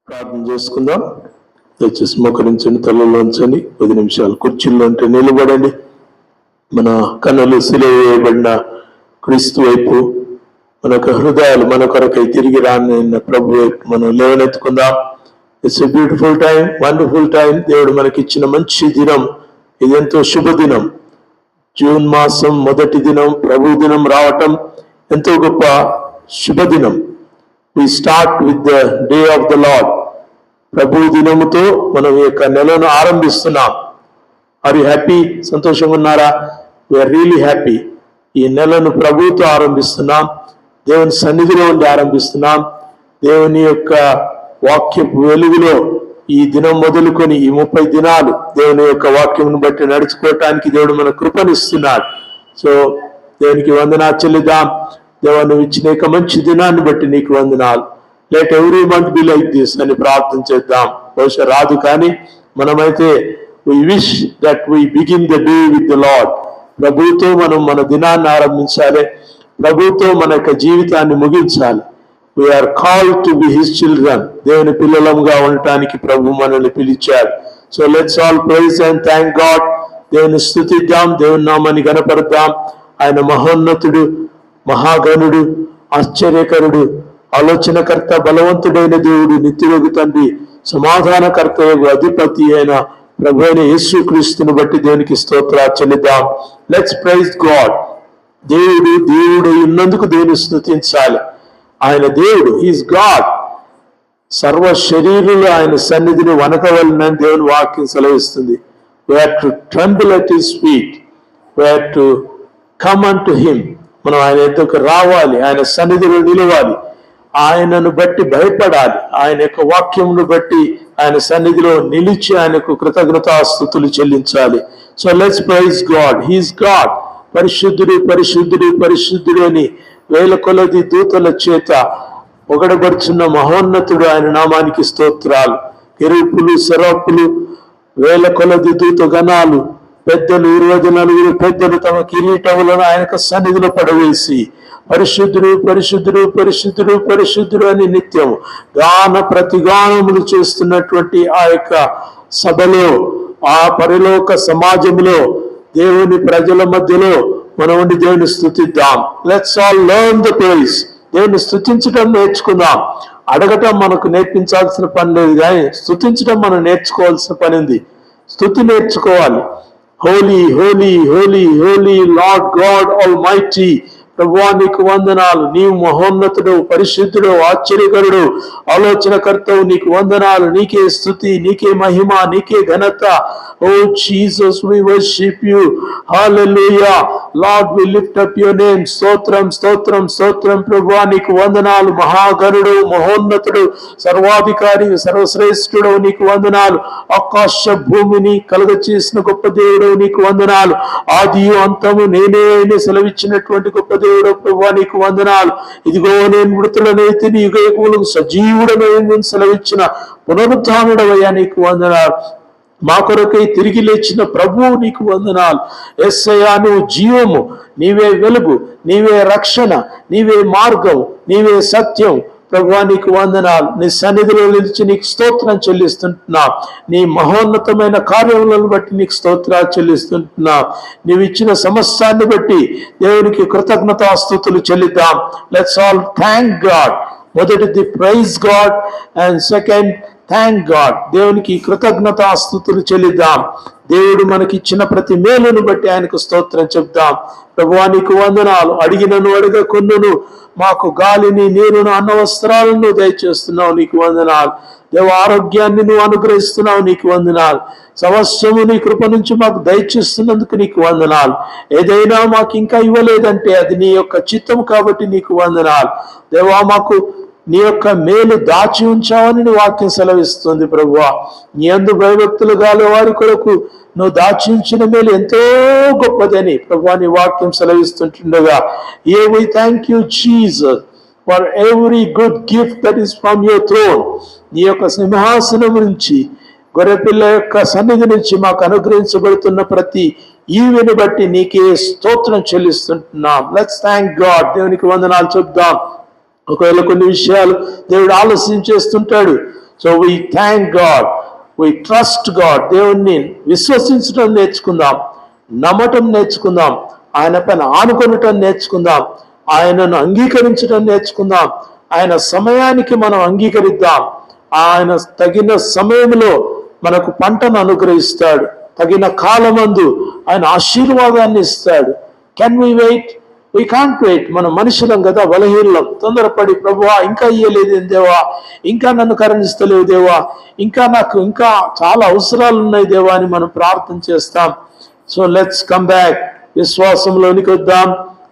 ప్రార్థన చేసుకుందాం. దయచేసి మోకరించండి, తలలో ఉంచండి. 10 నిమిషాలు కుర్చీల్లో ఉంటే నిలబడండి. మన కన్నులు సిలువ వేయబడిన క్రీస్తు వైపు, మన హృదయాలు మన కొరకై తిరిగి రాన్న ప్రభు వైపు మనం లేవనెత్తుకుందాం. It's a beautiful time, wonderful time. దేవుడు మనకిచ్చిన మంచి దినం. ఇదెంతో శుభదినం. జూన్ మాసం మొదటి దినం, ప్రభు దినం రావటం ఎంతో గొప్ప శుభదినం. We start with the day of the Lord. ప్రభు దినముతో మనం ఈ యొక్క నెలను ఆరంభిస్తున్నాం. Are you happy? సంతోషంగా ఉన్నారా? We are really happy. ఈ నెలను ప్రభుతో ఆరంభిస్తున్నాం. దేవుని సన్నిధిలో ఉండి ఆరంభిస్తున్నాం. దేవుని యొక్క వాక్యపు వెలుగులో ఈ దినం మొదలుకొని ఈ 30 దినాలు దేవుని యొక్క వాక్యమును బట్టి నడుచుకోవటానికి దేవుడు మన కృపనిస్తున్నాడు. సో దేవునికి వందనాలు చెల్లిద్దాం. దేవా, నువ్వు ఇచ్చిన మంచి దినాన్ని బట్టి నీకు వందనాలు. Let every month be like this అని ప్రార్థన చేద్దాం. బహుశా రాదు, కానీ మనమైతే we wish that we begin the day with the Lord. ప్రభుతో మనం మన దినాన్ని ఆరంభించాలి. ప్రభుతో మన యొక్క జీవితాన్ని ముగించాలి. We are called to be his children. దేవుని పిల్లలముగా ఉండటానికి ప్రభు మనల్ని పిలిచాడు. So let's all praise and thank God. దేవుని స్తుతిద్దాం, దేవుని నామాన్ని గణపరుద్దాం. ఆయన మహోన్నతుడు, మహాగణుడు, ఆశ్చర్యకరుడు, ఆలోచనకర్త, బలవంతుడైన దేవుడు, నిత్యుడు తండ్రి, సమాధానకర్త, అధిపతి అయిన ప్రభు అయిన యేసు క్రీస్తుని బట్టి దేవునికి స్తోత్రాలు చెల్లిద్దాం. Let's praise God. దేవుడు ఉన్నందుకు దేవుని స్తుతించాలి. ఆయన దేవుడు, హీస్ గాడ్. సర్వ శరీరులు ఆయన సన్నిధిని వనకవలనని దేవుని వాక్యం సెలవిస్తుంది. We have to tremble at his feet. We have to come unto him. మనం ఆయన ఎద్దుకు రావాలి, ఆయన సన్నిధిలో నిలవాలి, ఆయనను బట్టి భయపడాలి, ఆయన యొక్క వాక్యమును బట్టి ఆయన సన్నిధిలో నిలిచి ఆయనకు కృతజ్ఞతాస్తుతులు చెల్లించాలి. So let's praise God. He's God. పరిశుద్ధుడు, పరిశుద్ధుడు, పరిశుద్ధుడు అని వేల కొలది దూతల చేత పొగడబడుచున్న మహోన్నతుడు ఆయన నామానికి స్తోత్రాలు. కెరూబులు, సెరాపులు, వేల కొలది దూత గణాలు, పెద్దలు, 24 పెద్దలు తమ కిరీటములను ఆయన సన్నిధిలో పడవేసి పరిశుద్ధుడు, పరిశుద్ధుడు, పరిశుద్ధుడు, పరిశుద్ధుడు అని నిత్యం గాన ప్రతిగానములు చేస్తున్నటువంటి ఆ యొక్క సభలో, ఆ పరలోక సమాజంలో, దేవుని ప్రజల మధ్యలో మనం ఉండి దేవుని స్తుతిద్దాం. Let's all learn the praise. దేవుని స్తుతించడం నేర్చుకుందాం. అడగటం మనకు నేర్పించాల్సిన పని లేదు, కానీ స్తుతించడం మనం నేర్చుకోవాల్సిన పని ఉంది. స్తుతి నేర్చుకోవాలి. Holy, holy, holy, holy lord God almighty. ప్రభువా నీకు వందనాలు. నీవు మహోన్నతుడు, పరిశుద్ధుడు, ఆశ్చర్యకరుడు, ఆలోచనకర్తవు. నీకు వందనాలు. నీకే స్తుతి, నీకే మహిమ, నీకే ఘనత. Oh Jesus, we worship you. Hallelujah Lord, we lift up your name. స్తోత్రం, స్తోత్రం, స్తోత్రం. ప్రభువా నీకు వందనాలు. మహాగణుడు, మహోన్నతుడు, సర్వాధికారి, సర్వశ్రేష్ఠుడు నీకు వందనాలు. ఆకాశ భూమిని కలుగచేసిన గొప్ప దేవుడు నీకు వందనాలు. ఆదియు అంతము నేనే అని సెలవిచ్చినటువంటి గొప్ప దేవుడు ప్రభువా నీకు వందనాలు. ఇదిగో నేను మృతులనైతే నీ యుగయుగములకు సజీవుడనైన సెలవిచ్చిన పునరుత్థానుడవయ్యా నీకు వందనాలు. మా కొరకై తిరిగి లేచిన ప్రభువు నీకు వందనాలు. యేసయ్యా నువ్వు జీవము, నీవే వెలుగు, నీవే రక్షణ, నీవే మార్గం, నీవే సత్యం. ప్రభువా నీకు వందనాలు. నీ సన్నిధిలో నిలిచి నీకు స్తోత్రం చెల్లిస్తుంటున్నా. నీ మహోన్నతమైన కార్యములను బట్టి నీకు స్తోత్రాలు చెల్లిస్తుంటున్నా. నీవు ఇచ్చిన సమస్తాన్ని బట్టి దేవునికి కృతజ్ఞతాస్తుతులు చెల్లిద్దాం. Let's all thank God. మొదటిది praise God and second thank God. దేవునికి కృతజ్ఞతాస్తుతులు చెల్లిద్దాం. దేవుడు మనకి ఇచ్చిన ప్రతి మేలును బట్టి ఆయనకు స్తోత్రం చెప్దాం. ప్రభువా నీకు వందనాలు. అడిగినను అడగకున్నను మాకు గాలిని, నీరును, అన్న వస్త్రాలను దయచేస్తున్నావు, నీకు వందనాలు. దేవ ఆరోగ్యాన్ని నువ్వు అనుగ్రహిస్తున్నావు, నీకు వందనాలు. సమస్యము నీ కృప నుంచి మాకు దయచేస్తున్నందుకు నీకు వందనాలు. ఏదైనా మాకు ఇంకా ఇవ్వలేదంటే అది నీ యొక్క చిత్తం కాబట్టి నీకు వందనాలు. దేవా మాకు నీ యొక్క మేలు దాచి ఉంచావని నీ వాక్యం సెలవిస్తుంది. ప్రభువా నీ యందు భయభక్తులు గాలి వారి కొరకు నువ్వు దాచి ఉంచిన మేలు ఎంతో గొప్పదని ప్రభువా నీ వాక్యం సెలవిస్తుంటుండగా, we thank you Jesus for every good gift that is from your throne. నీ యొక్క సింహాసనం నుంచి, గొర్రెపిల్ల యొక్క సన్నిధి నుంచి మాకు అనుగ్రహించబడుతున్న ప్రతి ఈవెను బట్టి నీకే స్తోత్రం చెల్లిస్తుంటున్నాం. Let's thank God. దేవునికి వందనాలు చెప్దాం. ఒకవేళ కొన్ని విషయాలు దేవుడు ఆలస్యం చేస్తుంటాడు, so we thank God, we trust God. దేవుణ్ణి విశ్వసించడం నేర్చుకుందాం, నమ్మటం నేర్చుకుందాం, ఆయన పైన ఆనుకొనటం నేర్చుకుందాం, ఆయనను అంగీకరించడం నేర్చుకుందాం. ఆయన సమయానికి మనం అంగీకరిద్దాం. ఆయన తగిన సమయంలో మనకు పంటను అనుగ్రహిస్తాడు, తగిన కాలమందు ఆయన ఆశీర్వాదాన్ని ఇస్తాడు. Can we wait? We can't wait. మనం మనుషులం కదా, బలహీనం. తొందరపడి ప్రభువా ఇంకా ఇయ్యలేదు దేవా, ఇంకా నన్ను కరుణిస్తలేవు దేవా, ఇంకా చాలా అవసరాలు ఉన్నాయి దేవా అని మనం ప్రార్థన చేస్తాం. సో లెట్స్ కమ్ బ్యాక్, విశ్వాసంలోనికి వద్దాం.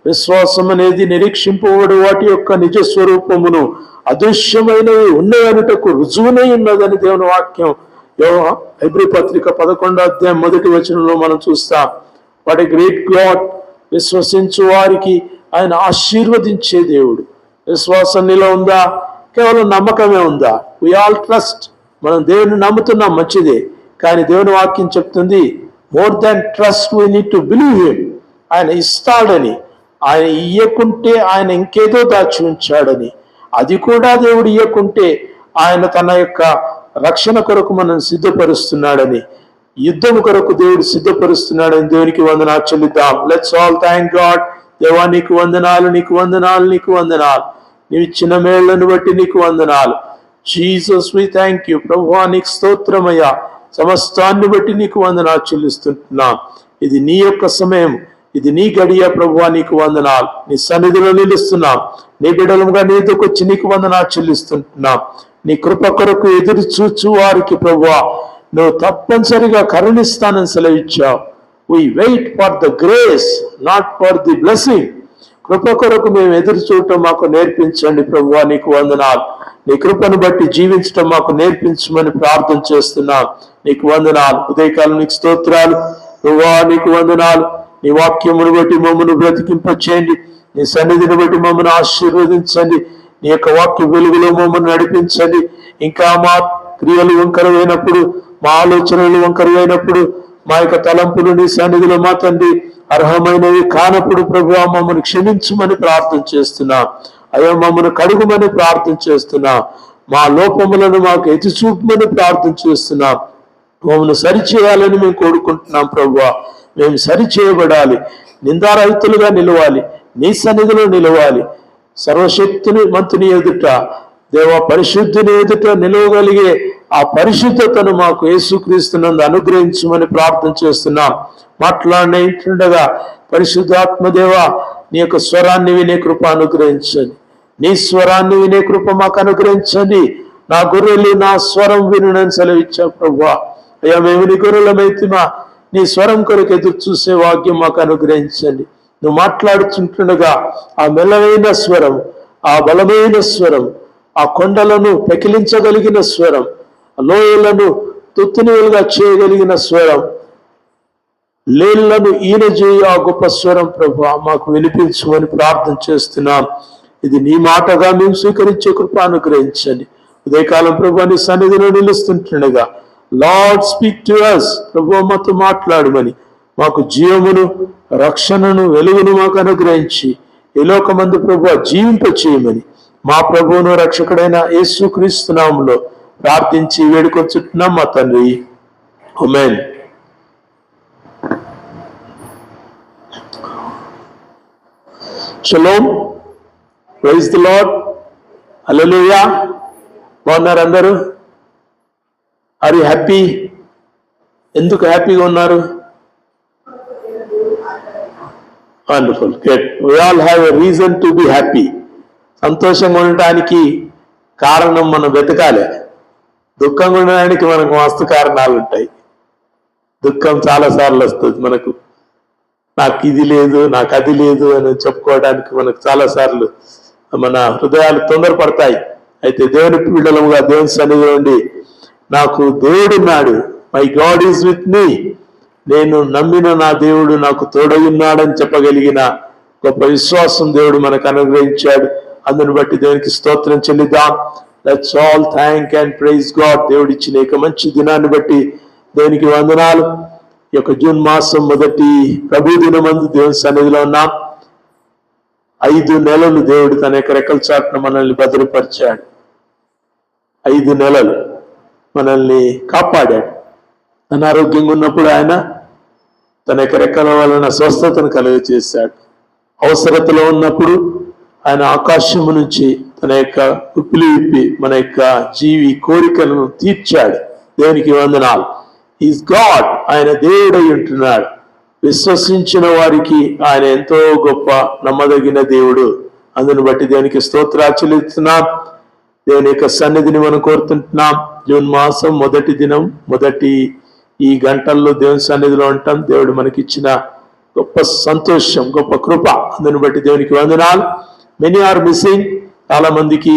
విశ్వాసం అనేది నిరీక్షింపబడు వాటి యొక్క నిజ స్వరూపమును అదృశ్యమైనవి ఉన్నవనుటకు రుజువునై ఉన్నదని దేవుని వాక్యం హెబ్రీ పత్రిక 11వ అధ్యాయం 1వ వచనంలో మనం చూస్తాం. What a great God! విశ్వసించు వారికి ఆయన ఆశీర్వదించే దేవుడు. విశ్వాసం నీలో ఉందా? కేవలం నమ్మకమే ఉందా? We all trust. మనం దేవుని నమ్ముతున్నాం, మంచిదే. కానీ దేవుని వాక్యం చెప్తుంది, more than trust we need to believe him. ఆయన ఇస్తాడని, ఆయన ఇయ్యకుంటే ఆయన ఇంకేదో దాచి ఉంచాడని, అది కూడా దేవుడు ఇయ్యకుంటే ఆయన తన యొక్క రక్షణ కొరకు మనం సిద్ధపరుస్తున్నాడని, యుద్ధం కొరకు దేవుడు సిద్ధపరుస్తున్నాడని దేవునికి వందనాలు చెల్లిద్దాం. Let's all thank God. దేవా నీకు వందనాలు, నీకు వందనాలు, నీకు వందనాలు. నీవు ఇచ్చిన మేళ్లను బట్టి నీకు వందనాలు. Jesus we thank you. ప్రభువా నీకు స్తోత్రమయ్యా. సమస్తాన్ని బట్టి నీకు వందనాలు చెల్లిస్తున్నాం. ఇది నీ యొక్క సమయం, ఇది నీ గడియ. ప్రభువా నీకు వందనాలు. నీ సన్నిధిలో నిలుస్తున్నాం. నీ బిడ్డలుగా నీ ఎదుకొచ్చి నీకు వందనాలు చెల్లిస్తున్నాం. నీ కృప కొరకు ఎదురు చూచు వారికి ప్రభువా నువ్వు తప్పనిసరిగా కరుణిస్తానని సెలవిచ్చావు. We wait for the grace, not for the blessing. కృప కొరకు మేము ఎదురు చూడటం మాకు నేర్పించండి ప్రభువా నీకు వందనాలు. నీ కృపను బట్టి జీవించటం మాకు నేర్పించమని ప్రార్థన చేస్తున్నాం. నీకు వందనాలు. ఉదయకాలం నీకు స్తోత్రాలు. ప్రభువా నీకు వందనాలు. నీ వాక్యమును బట్టి మమ్మల్ని బ్రతికింపచేయండి. నీ సన్నిధిని బట్టి మమ్మల్ని ఆశీర్వదించండి. నీ యొక్క వాక్య వెలుగులో మమ్మల్ని నడిపించండి. ఇంకా మా క్రియలు వంకరమైనప్పుడు, మా ఆలోచనలు వంకరమైనప్పుడు, మా యొక్క తలంపులు నీ సన్నిధిలో మా తండ్రి అర్హమైనవి కానప్పుడు ప్రభువా మమ్మల్ని క్షమించమని ప్రార్థన చేస్తున్నా. అయ్యా మమ్మల్ని కడుగుమని ప్రార్థన చేస్తున్నా. మా లోపములను మాకు ఎత్తి చూపమని ప్రార్థన చేస్తున్నా. మమ్మల్ని సరిచేయాలని మేము కోరుకుంటున్నాం ప్రభువా. మేము సరిచేయబడాలి, నిందారహితులుగా నిలవాలి, నీ సన్నిధిలో నిలవాలి. సర్వశక్తిని మంతుని ఎదుట, దేవ పరిశుద్ధిని ఎదుట నిలవగలిగే ఆ పరిశుద్ధతను మాకు యేసుక్రీస్తునందు అనుగ్రహించమని ప్రార్థన చేస్తున్నాం. మాట్లాడినగా పరిశుద్ధాత్మదేవ నీ యొక్క స్వరాన్ని వినే కృప అనుగ్రహించండి. నీ స్వరాన్ని వినే కృప మాకు అనుగ్రహించండి. నా గొర్రెలు నా స్వరం వినునని సెలవిచ్చా ప్రభువా. అయ్యా మేము నీ గొర్రెలమైతిమా, నీ స్వరం కొరకు ఎదురు చూసే వాక్యం మాకు అనుగ్రహించండి. నువ్వు మాట్లాడుతుంటుండగా ఆ మెల్లమైన స్వరం, ఆ బలమైన స్వరం, ఆ కొండలను పెకిలించగలిగిన స్వరం, ఆ లోయలను తుత్తునిలుగా చేయగలిగిన స్వరం, లేళ్లను ఈనజేయ ఆ గొప్ప స్వరం ప్రభువా మాకు వినిపించమని ప్రార్థన చేస్తున్నాం. ఇది నీ మాటగా మేము స్వీకరించే కృప అనుగ్రహించండి. ఉదయకాలం ప్రభువా నీ సన్నిధిలో నిలుస్తుంటుండగా లార్డ్ స్పీక్ టు us. ప్రభువా మాతో మాట్లాడమని, మాకు జీవమును, రక్షణను, వెలుగును మాకు అనుగ్రహించి ఈ లోకమందు ప్రభువా జీవింప చేయమని మా ప్రభువును రక్షకుడైన యేసుక్రీస్తు నామములో ప్రార్థించి వేడుకొంచుతున్నాం మా తండ్రి. ఆమేన్. షలోమ్. Praise the Lord. హల్లెలూయా. బాగున్నారు అందరూ? Are you happy? ఎందుకు హ్యాపీగా ఉన్నారు? Wonderful, good. We all have a reason to be happy. సంతోషంగా ఉండటానికి కారణం మనం వెతకాలి. దుఃఖంగా ఉండడానికి మనకు మస్తు కారణాలు ఉంటాయి. దుఃఖం చాలాసార్లు వస్తుంది మనకు. నాకు ఇది లేదు, నాకు అది లేదు అని చెప్పుకోవడానికి మనకు చాలాసార్లు మన హృదయాలు తొందరపడతాయి. అయితే దేవుని బిడ్డలుగా దేవుని సన్నిధిలో ఉండి నాకు దేవుడున్నాడు, my God is with me, నేను నమ్మిన నా దేవుడు నాకు తోడయున్నాడని చెప్పగలిగిన గొప్ప విశ్వాసం దేవుడు మనకు అనుగ్రహించాడు. అందుని బట్టి దేవునికి స్తోత్రం చెల్లిద్దాం. Let's all thank and praise God. దేవుడు ఇచ్చిన ఒక మంచి దినాన్ని బట్టి దేవునికి వందనాలు. ఈ యొక్క జూన్ మాసం మొదటి ప్రభు దినమందు దేవుని సన్నిధిలో ఉన్నాం. 5 నెలలు దేవుడు తన యొక్క రెక్కల చాటున మనల్ని భద్రపరిచాడు. 5 నెలలు మనల్ని కాపాడాడు. అనారోగ్యంగా ఉన్నప్పుడు ఆయన తన యొక్క రెక్కల వలన స్వస్థతను కలుగజేశాడు. అవసరతలో ఉన్నప్పుడు ఆయన ఆకాశము నుంచి తన యొక్క ఉప్పులు విప్పి మన యొక్క జీవి కోరికలను తీర్చాడు. దేవునికి వందనాలు. ఈజ్ గాడ్, ఆయన దేవుడై ఉంటున్నాడు. విశ్వసించిన వారికి ఆయన ఎంతో గొప్ప నమ్మదగిన దేవుడు. అందును బట్టి దేవునికి స్తోత్రాలు చెల్లిస్తున్నాం. దేవుని యొక్క సన్నిధిని మనం కోరుతుంటున్నాం. జూన్ మాసం మొదటి దినం, మొదటి ఈ గంటల్లో దేవుని సన్నిధిలో ఉంటాం. దేవుడు మనకిచ్చిన గొప్ప సంతోషం, గొప్ప కృప. అందును బట్టి దేవునికి వందనాలు. Many are missing. చాలా మందికి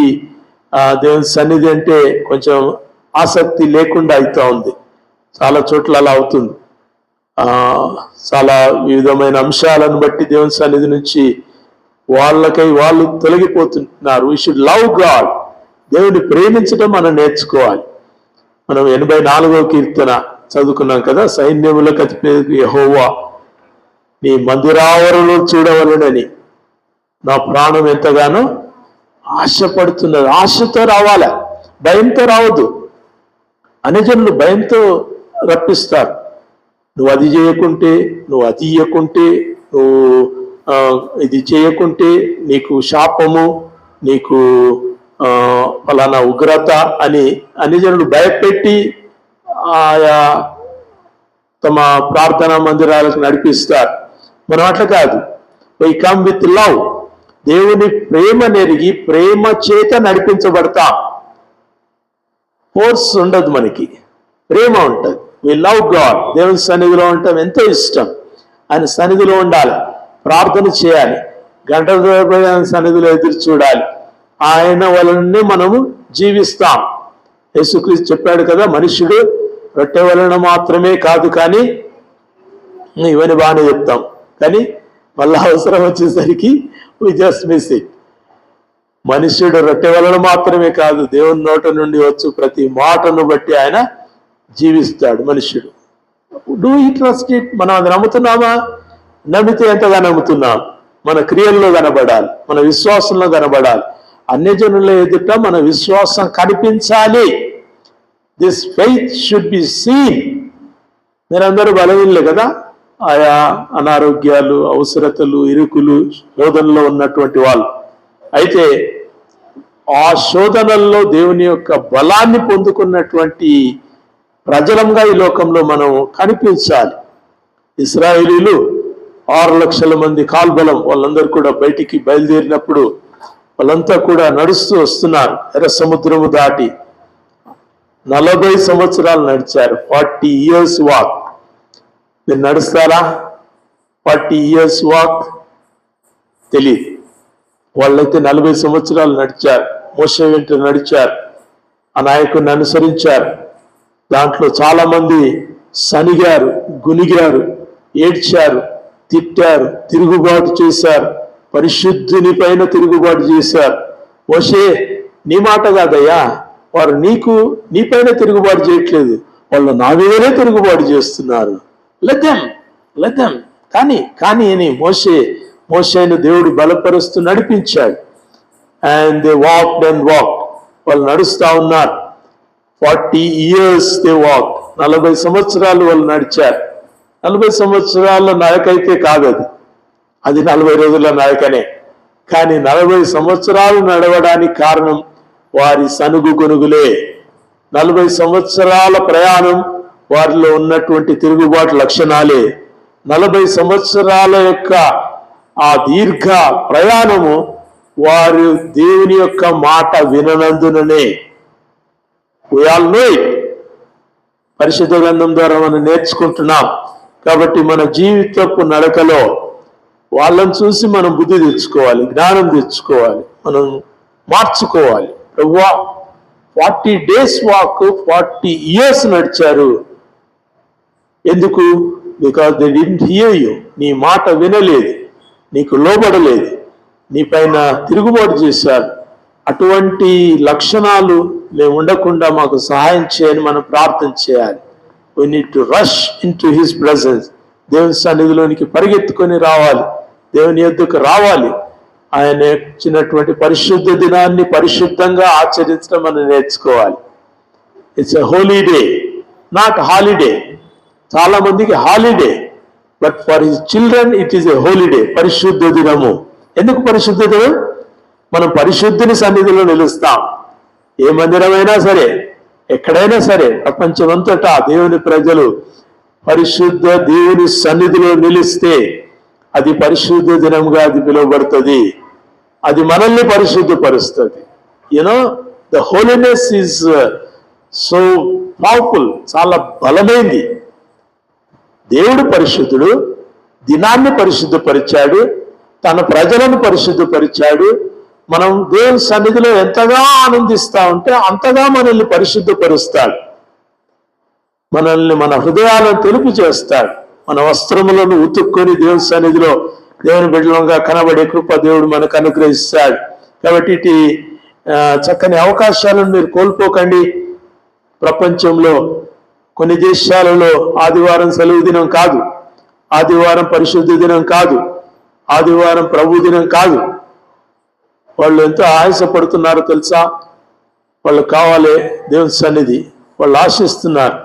దేవుని సన్నిధి అంటే కొంచెం ఆసక్తి లేకుండా అవుతా ఉంది. చాలా చోట్ల అలా అవుతుంది. చాలా వివిధమైన అంశాలను బట్టి దేవుని సన్నిధి నుంచి వాళ్ళకై వాళ్ళు తొలగిపోతున్నారు. We should love God. దేవుని ప్రేమించడం మనం నేర్చుకోవాలి. మనం 84వ కీర్తన చదువుకున్నాం కదా, సైన్యములకు అధిపతి యెహోవా నీ మందిరావరణలో చూడవలనని నా ప్రాణం ఎంతగానో ఆశపడుతున్నది. ఆశతో రావాలా, భయంతో రావద్దు. అన్యజనులు భయంతో రప్పిస్తారు. నువ్వు అది చేయకుంటే, నువ్వు అది ఇయ్యకుంటే, నువ్వు ఇది చేయకుంటే నీకు శాపము, నీకు ఫలానా ఉగ్రత అని అన్యజనులు భయపెట్టి ఆయా తమ ప్రార్థనా మందిరాలకు నడిపిస్తారు. మనం అట్లా కాదు. Why come with love. దేవుని ప్రేమ నెరిగి ప్రేమ చేత నడిపించబడతాం. ఫోర్స్ ఉండదు, మనకి ప్రేమ ఉంటుంది. We love God. దేవుని సన్నిధిలో ఉండటం ఎంతో ఇష్టం. ఆయన సన్నిధిలో ఉండాలి, ప్రార్థన చేయాలి, గంటల తరబడి ఆయన సన్నిధిలో ఎదురు చూడాలి. ఆయన వలనే మనము జీవిస్తాం. యేసుక్రీస్తు చెప్పాడు కదా, మనుష్యుడు రొట్టె వలన మాత్రమే కాదు, కానీ ఇవన్నీ బాగానే చెప్తాం, కానీ మళ్ళా అవసరం వచ్చేసరికి వి జస్ట్ మిస్ ఇట్. మనుష్యుడు రొట్టె వలన మాత్రమే కాదు, దేవుని నోట నుండి వచ్చు ప్రతి మాటను బట్టి ఆయన జీవిస్తాడు మనుష్యుడు. Do you trust it? మనం అది నమ్ముతున్నామా? నమ్మితే ఎంతగా నమ్ముతున్నాం? మన క్రియల్లో కనబడాలి, మన విశ్వాసంలో కనబడాలి. అన్యజనుల ఎదుట మన విశ్వాసం కనిపించాలి. This faith should be seen. మీరందరూ బలహీనలే కదా, ఆయా అనారోగ్యాలు, అవసరతలు, ఇరుకులు, శోధనలో ఉన్నటువంటి వాళ్ళు. అయితే ఆ శోధనల్లో దేవుని యొక్క బలాన్ని పొందుకున్నటువంటి ప్రజలంగా ఈ లోకంలో మనం కనిపించాలి. ఇశ్రాయేలీలు 6 లక్షల మంది కాల్బలం, వాళ్ళందరూ కూడా బయటికి బయలుదేరినప్పుడు వాళ్ళంతా కూడా నడుస్తూ వస్తున్నారు. ఎర్ర సముద్రము దాటి 40 సంవత్సరాలు నడిచారు. 40 years వాక్. మీరు నడుస్తారా? 40 years వాక్ తెలియదు. వాళ్ళైతే 40 సంవత్సరాలు నడిచారు. మోషే వెంట నడిచారు, ఆ నాయకుడిని అనుసరించారు. దాంట్లో చాలా మంది సనిగారు, గునిగారు, ఏడ్చారు, తిట్టారు, తిరుగుబాటు చేశారు, పరిశుద్ధుని పైన తిరుగుబాటు చేశారు. మోషే, నీ మాట కాదయ్యా, వారు నీ పైన తిరుగుబాటు చేయట్లేదు, వాళ్ళు నా మీదనే తిరుగుబాటు చేస్తున్నారు. లెదం కానీ అని మోషేను దేవుడు బలపరుస్తూ నడిపించాడు. And they walked and walked. వాళ్ళు నడుస్తా ఉన్నారు. 40 years దే వాక్. 40 సంవత్సరాలు వాళ్ళు నడిచారు. 40 సంవత్సరాల నడకైతే కాదు అది 40 రోజుల నడకనే. కానీ 40 సంవత్సరాలు నడవడానికి కారణం వారి సనుగు కొనుగులే. 40 సంవత్సరాల ప్రయాణం వారిలో ఉన్నటువంటి తిరుగుబాటు లక్షణాలే. 40 సంవత్సరాల యొక్క ఆ దీర్ఘ ప్రయాణము వారు దేవుని యొక్క మాట విననందుననే. We all know it. పరిశుద్ధ గ్రంథం ద్వారా మనం నేర్చుకుంటున్నాం. కాబట్టి మన జీవితపు నడకలో వాళ్ళని చూసి మనం బుద్ధి తెచ్చుకోవాలి, జ్ఞానం తెచ్చుకోవాలి, మనం మార్చుకోవాలి. ప్రభువా 40 days వాక్, 40 years నడిచారు. ఎందుకు? Because they didn't here you. నీ మాట వినలేదు, నీకు లోబడలేదు, నీ పైన తిరుగుబాటు చేశారు. అటువంటి లక్షణాలు మేము ఉండకుండా మాకు సహాయం చేయని మనం ప్రార్థన చేయాలి. We need to rush in to his presence. దేవుని సన్నిధిలోనికి పరిగెత్తుకొని రావాలి, దేవుని యొద్దకు రావాలి. ఆయన ఇచ్చినటువంటి పరిశుద్ధ దినాన్ని పరిశుద్ధంగా ఆచరించడం మనం నేర్చుకోవాలి. It's a holy day, not holiday. చాలా మందికి holiday, but for his children it is a holiday, పరిశుద్ధ దినము. ఎందుకు పరిశుద్ధ దినం? మనం పరిశుద్ధిని సన్నిధిలో నిలుస్తాం. ఏ మందిరమైనా సరే, ఎక్కడైనా సరే, ప్రపంచమంతటా దేవుని ప్రజలు పరిశుద్ధ దేవుని సన్నిధిలో నిలిస్తే అది పరిశుద్ధ దినంగా అది పిలువబడుతుంది. అది మనల్ని పరిశుద్ధపరుస్తుంది. You know, the holiness is so powerful, చాలా బలమైంది. దేవుడు పరిశుద్ధుడు, దినాన్ని పరిశుద్ధపరిచాడు, తన ప్రజలను పరిశుద్ధపరిచాడు. మనం దేవుని సన్నిధిలో ఎంతగా ఆనందిస్తా ఉంటే అంతగా మనల్ని పరిశుద్ధపరుస్తాడు. మనల్ని, మన హృదయాలను తెలుపు చేస్తాడు. మన వస్త్రములను ఉతుక్కొని దేవుని సన్నిధిలో దేవుని బిడ్డలంగా కనబడే కృప దేవుడు మనకు అనుగ్రహిస్తాడు. కాబట్టి ఇటు చక్కని అవకాశాలను మీరు కోల్పోకండి. ప్రపంచంలో కొన్ని దేశాలలో ఆదివారం సెలవు దినం కాదు, ఆదివారం పరిశుద్ధ దినం కాదు, ఆదివారం ప్రభు దినం కాదు. వాళ్ళు ఎంతో ఆయాసపడుతున్నారో తెలుసా? వాళ్ళు కావాలి దేవుని సన్నిధి, వాళ్ళు ఆశిస్తున్నారు,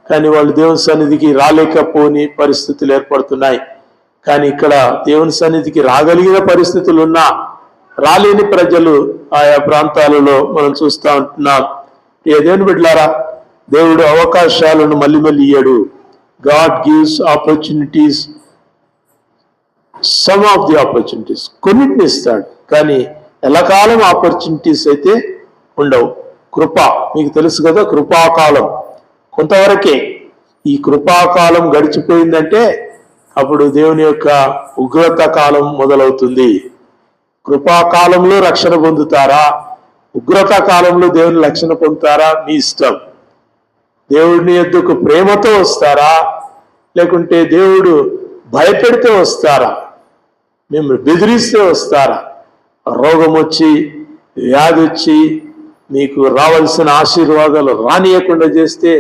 కానీ వాళ్ళు దేవుని సన్నిధికి రాలేకపోని పరిస్థితులు ఏర్పడుతున్నాయి. కానీ ఇక్కడ దేవుని సన్నిధికి రాగలిగిన పరిస్థితులు ఉన్నా రాలేని ప్రజలు ఆయా ప్రాంతాలలో మనం చూస్తూ ఉంటున్నాం. దేవుని బిడ్డలారా, దేవుడు అవకాశాలను మళ్ళీ ఇయ్యడు. God gives opportunities, some of the opportunities, కొన్నిటిని ఇస్తాడు, కానీ ఎల్లకాలం ఆపర్చునిటీస్ అయితే ఉండవు. కృప మీకు తెలుసు కదా, కృపాకాలం కొంతవరకే. ఈ కృపాకాలం గడిచిపోయిందంటే అప్పుడు దేవుని యొక్క ఉగ్రత కాలం మొదలవుతుంది. కృపాకాలంలో రక్షణ పొందుతారా, ఉగ్రత కాలంలో దేవుని రక్షణ పొందుతారా, మీ ఇష్టం. దేవుడిని ఎద్దుకు ప్రేమతో వస్తారా, లేకుంటే దేవుడు భయపెడితే వస్తారా, మిమ్మల్ని బెదిరిస్తే వస్తారా? రోగం వచ్చి, వ్యాధి వచ్చి, మీకు రావాల్సిన ఆశీర్వాదాలు రానియకుండా చేస్తే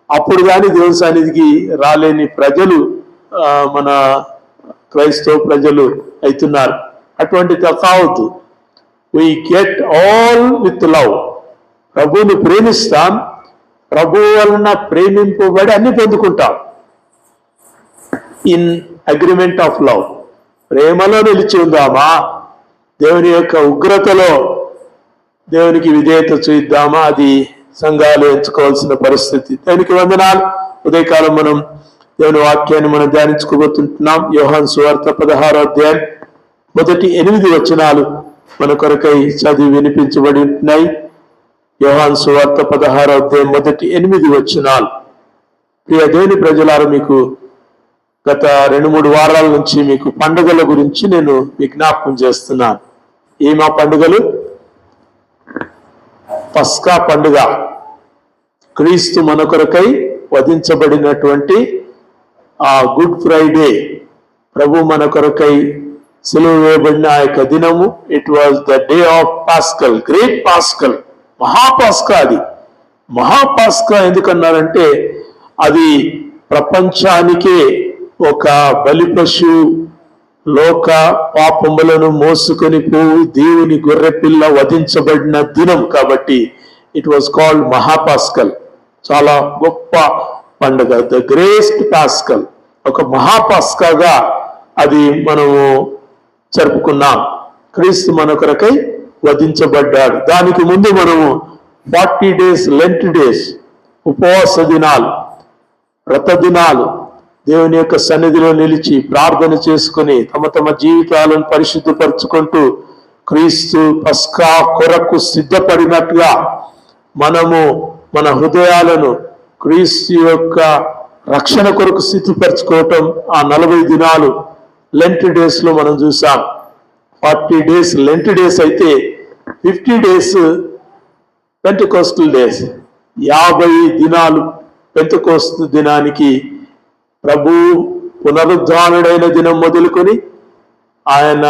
అప్పుడు కానీ దేవుని సన్నిధికి రాలేని ప్రజలు మన క్రైస్తవ ప్రజలు అవుతున్నారు. అటువంటి కావద్దు. We get all with love. ప్రభువుని ప్రేమిస్తాం, ప్రభు వలన ప్రేమింపబడి అన్ని పొందుకుంటాం. ఇన్ అగ్రిమెంట్ ఆఫ్ లవ్, ప్రేమలో నిలిచి ఉందామా, దేవుని యొక్క ఉగ్రతలో దేవునికి విధేయత చూద్దామా, అది సంఘాలు ఎంచుకోవాల్సిన పరిస్థితి. దేవునికి వందనాలు. ఉదయకాలం మనం దేవుని వాక్యాన్ని మనం ధ్యానించుకోబోతుంటున్నాం. యోహాను సువార్త 16వ అధ్యాయం మొదటి 8 వచనాలు మన కొరకై చదివి వినిపించబడి ఉంటున్నాయి. యోహాను సువార్త 16వ అధ్యాయం మొదటి 8 వచనాలు. ప్రియ దేవుని ప్రజలారా, మీకు గత 2-3 వారాల నుంచి మీకు పండుగల గురించి నేను విజ్ఞాపకం చేస్తున్నాను. ఏమా పండుగలు? పస్కా పండుగ, క్రీస్తు మన కొరకై వధించబడినటువంటి ఆ గుడ్ ఫ్రైడే, ప్రభు మన కొరకై సిలువ వేయబడిన ఆ యొక్క దినము. It was the day of Paschal, great Paschal, మహాపాస్కా. అది మహాపాస్కా ఎందుకన్నారంటే అది ప్రపంచానికే ఒక బలి పశువు లోక పాపములను మోసుకొని పోవు దేవుని గొర్రెపిల్ల వధించబడిన దినం కాబట్టి ఇట్ వాజ్ కాల్డ్ మహాపాస్కల్. చాలా గొప్ప పండుగ, ద గ్రేట్ పాస్కల్. ఒక మహాపాస్కాగా అది మనము జరుపుకున్నాం. క్రీస్తు మన కొరకై వధించబడ్డాడు. దానికి ముందు మనము 40 days లెంట్ డేస్, ఉపవాస దినాలు, వ్రత దినాలు, దేవుని యొక్క సన్నిధిలో నిలిచి ప్రార్థన చేసుకుని తమ తమ జీవితాలను పరిశుద్ధపరచుకుంటూ క్రీస్తు పస్కా కొరకు సిద్ధపడినట్లుగా మనము మన హృదయాలను క్రీస్తు యొక్క రక్షణ కొరకు సిద్ధపరచుకోవటం ఆ 40 దినాలు లెంట్ డేస్ లో మనం చూసాం. 40 days లెంట్ డేస్ అయితే 50 days పెంటెకోస్టల్ డేస్, 50 దినాలు పెంటెకోస్తు దినానికి ప్రభు పునరుద్ధానుడైన దినం మొదలుకొని ఆయన